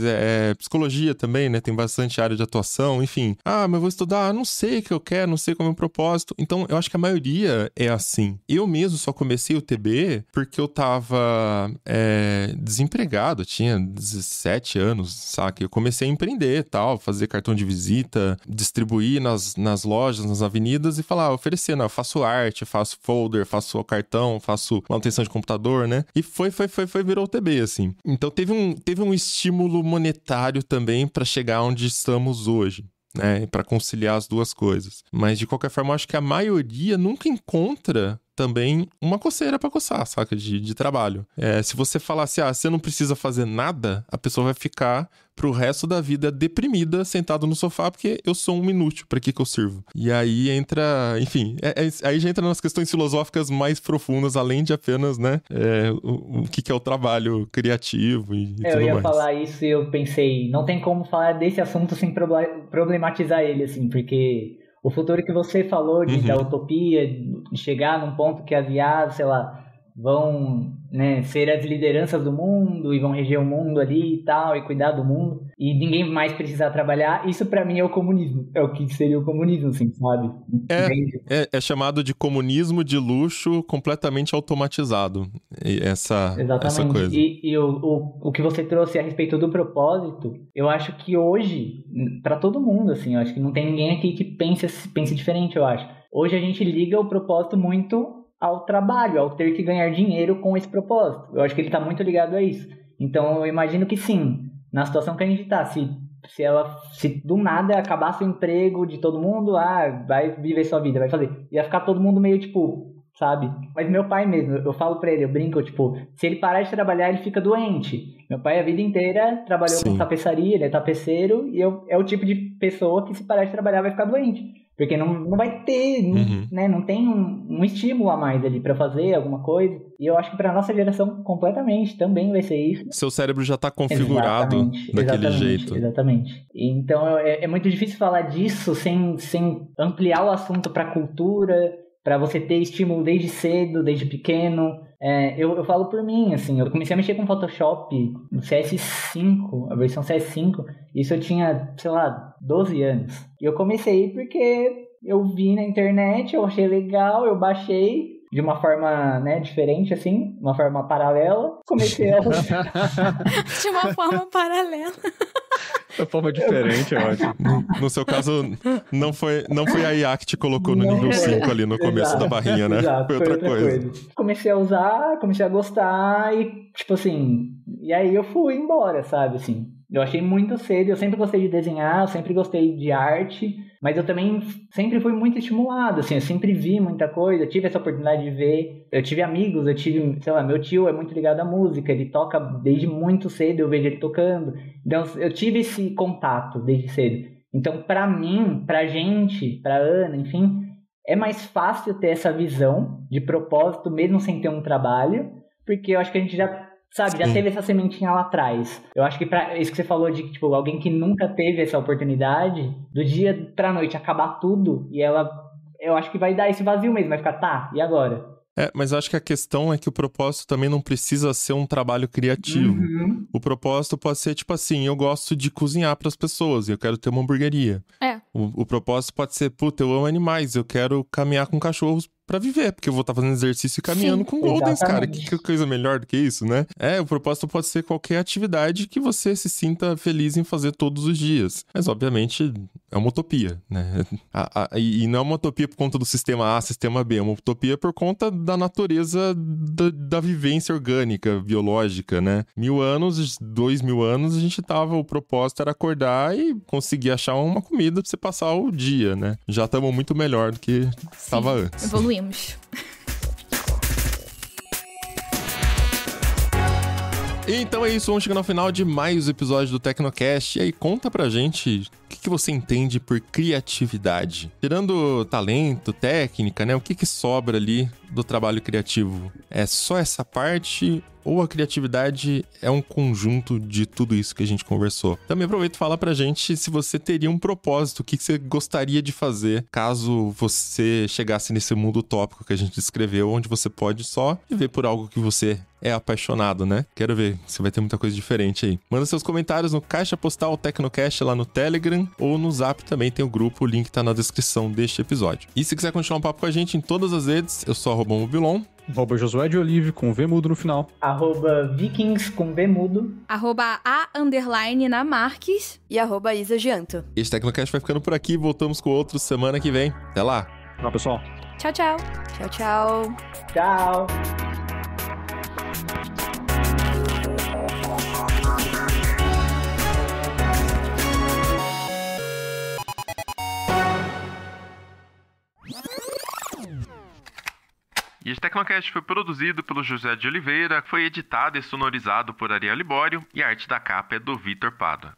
Psicologia também, né? Tem bastante área de atuação, enfim. Mas eu vou estudar, não sei o que eu quero, não sei qual é o meu propósito. Então, eu acho que a maioria é assim. Eu mesmo só comecei o TB porque eu tava desempregado, tinha 17 anos, saca? Eu comecei a empreender e tal, fazer cartão de visita, distribuir nas lojas, nas avenidas e falar, oferecendo, eu faço arte, faço folder, faço cartão, faço manutenção de computador, né? E virou o TB, assim. Então teve um estímulo monetário também pra chegar onde estamos hoje, né? Pra conciliar as duas coisas. Mas, de qualquer forma, eu acho que a maioria nunca encontra também uma coceira pra coçar, saca? De trabalho. Se você falar assim, você não precisa fazer nada, a pessoa vai ficar pro resto da vida deprimida, sentado no sofá, porque eu sou um inútil, pra que eu sirvo? E aí entra, enfim, aí já entra nas questões filosóficas mais profundas, além de apenas, né, o que é o trabalho criativo e tudo mais. Eu ia falar isso e eu pensei, não tem como falar desse assunto sem problematizar ele, assim, porque o futuro que você falou da utopia, de chegar num ponto que as IAs, sei lá, vão, né, ser as lideranças do mundo e vão reger o mundo ali e tal, e cuidar do mundo, e ninguém mais precisar trabalhar, isso pra mim é o comunismo. É o que seria o comunismo, assim, sabe? É chamado de comunismo de luxo completamente automatizado, essa coisa. E o que você trouxe a respeito do propósito, eu acho que hoje, pra todo mundo, assim, eu acho que não tem ninguém aqui que pense diferente, eu acho. Hoje a gente liga o propósito muito ao trabalho, ao ter que ganhar dinheiro com esse propósito. Eu acho que ele está muito ligado a isso. Então, eu imagino que sim, na situação que a gente está, se do nada acabasse o emprego de todo mundo, vai viver sua vida, vai fazer. Ia ficar todo mundo meio tipo, sabe? Mas meu pai mesmo, eu falo pra ele, eu brinco, tipo, se ele parar de trabalhar, ele fica doente. Meu pai a vida inteira trabalhou com tapeçaria, ele é tapeceiro, e é o tipo de pessoa que se parar de trabalhar vai ficar doente. Porque não vai ter, né? Não tem um estímulo a mais ali pra fazer alguma coisa. E eu acho que pra nossa geração, completamente, também vai ser isso. Seu cérebro já tá configurado daquele jeito. Exatamente. Então é muito difícil falar disso sem ampliar o assunto pra cultura pra você ter estímulo desde cedo, desde pequeno. Eu falo por mim, assim, eu comecei a mexer com Photoshop no CS5, a versão CS5, isso eu tinha, sei lá, 12 anos. E eu comecei porque eu vi na internet, eu achei legal, eu baixei de uma forma, né, diferente, assim, uma forma paralela. Comecei a... De uma forma paralela. De forma diferente, eu acho. No seu caso, não foi a IA que te colocou no nível 5 ali no começo da barrinha, né? Exato, foi outra coisa. Comecei a usar, comecei a gostar e, tipo assim... E aí eu fui embora, sabe, assim. Eu achei muito cedo, eu sempre gostei de desenhar, eu sempre gostei de arte, mas eu também sempre fui muito estimulado, assim, eu sempre vi muita coisa, eu tive essa oportunidade de ver, eu tive amigos, sei lá, meu tio é muito ligado à música, ele toca desde muito cedo, eu vejo ele tocando, então eu tive esse contato desde cedo. Então, pra mim, pra gente, pra Ana, enfim, é mais fácil ter essa visão de propósito, mesmo sem ter um trabalho, porque eu acho que a gente já... Sabe, já teve essa sementinha lá atrás. Eu acho que isso que você falou de, tipo, alguém que nunca teve essa oportunidade, do dia pra noite acabar tudo, e eu acho que vai dar esse vazio mesmo, vai ficar, tá, e agora? Mas eu acho que a questão é que o propósito também não precisa ser um trabalho criativo. Uhum. O propósito pode ser, tipo assim, eu gosto de cozinhar pras pessoas e eu quero ter uma hamburgueria. O propósito pode ser, puta, eu amo animais, eu quero caminhar com cachorros pra viver, porque eu vou estar fazendo exercício e caminhando com Goldens, cara. Que coisa melhor do que isso, né? O propósito pode ser qualquer atividade que você se sinta feliz em fazer todos os dias. Mas, obviamente, é uma utopia, né? E não é uma utopia por conta do sistema A, sistema B, é uma utopia por conta da natureza da vivência orgânica, biológica, né? 1000 anos, 2000 anos, o propósito era acordar e conseguir achar uma comida pra você passar o dia, né? Já estamos muito melhor do que estava antes. Evoluímos. Então é isso, vamos chegando ao final de mais um episódio do Tecnocast. E aí, conta pra gente o que você entende por criatividade. Tirando talento, técnica, né? O que sobra ali do trabalho criativo? É só essa parte ou a criatividade é um conjunto de tudo isso que a gente conversou? Também aproveito e fala pra gente se você teria um propósito, o que você gostaria de fazer caso você chegasse nesse mundo utópico que a gente descreveu, onde você pode só viver por algo que você é apaixonado, né? Quero ver se vai ter muita coisa diferente aí. Manda seus comentários no Caixa Postal Tecnocast lá no Telegram ou no Zap também tem o grupo, o link tá na descrição deste episódio. E se quiser continuar um papo com a gente em todas as redes, eu sou @mobilon. @Josué de Olive com V mudo no final. @vikings com V mudo. @a_na Marques. E @Isa Gianto. Esse Tecnocast vai ficando por aqui, voltamos com outro semana que vem. Até lá. Tchau, pessoal. Tchau, tchau. Tchau, tchau. Tchau. E este Tecnocast foi produzido pelo José de Oliveira, foi editado e sonorizado por Ariel Libório e a arte da capa é do Vitor Pádua.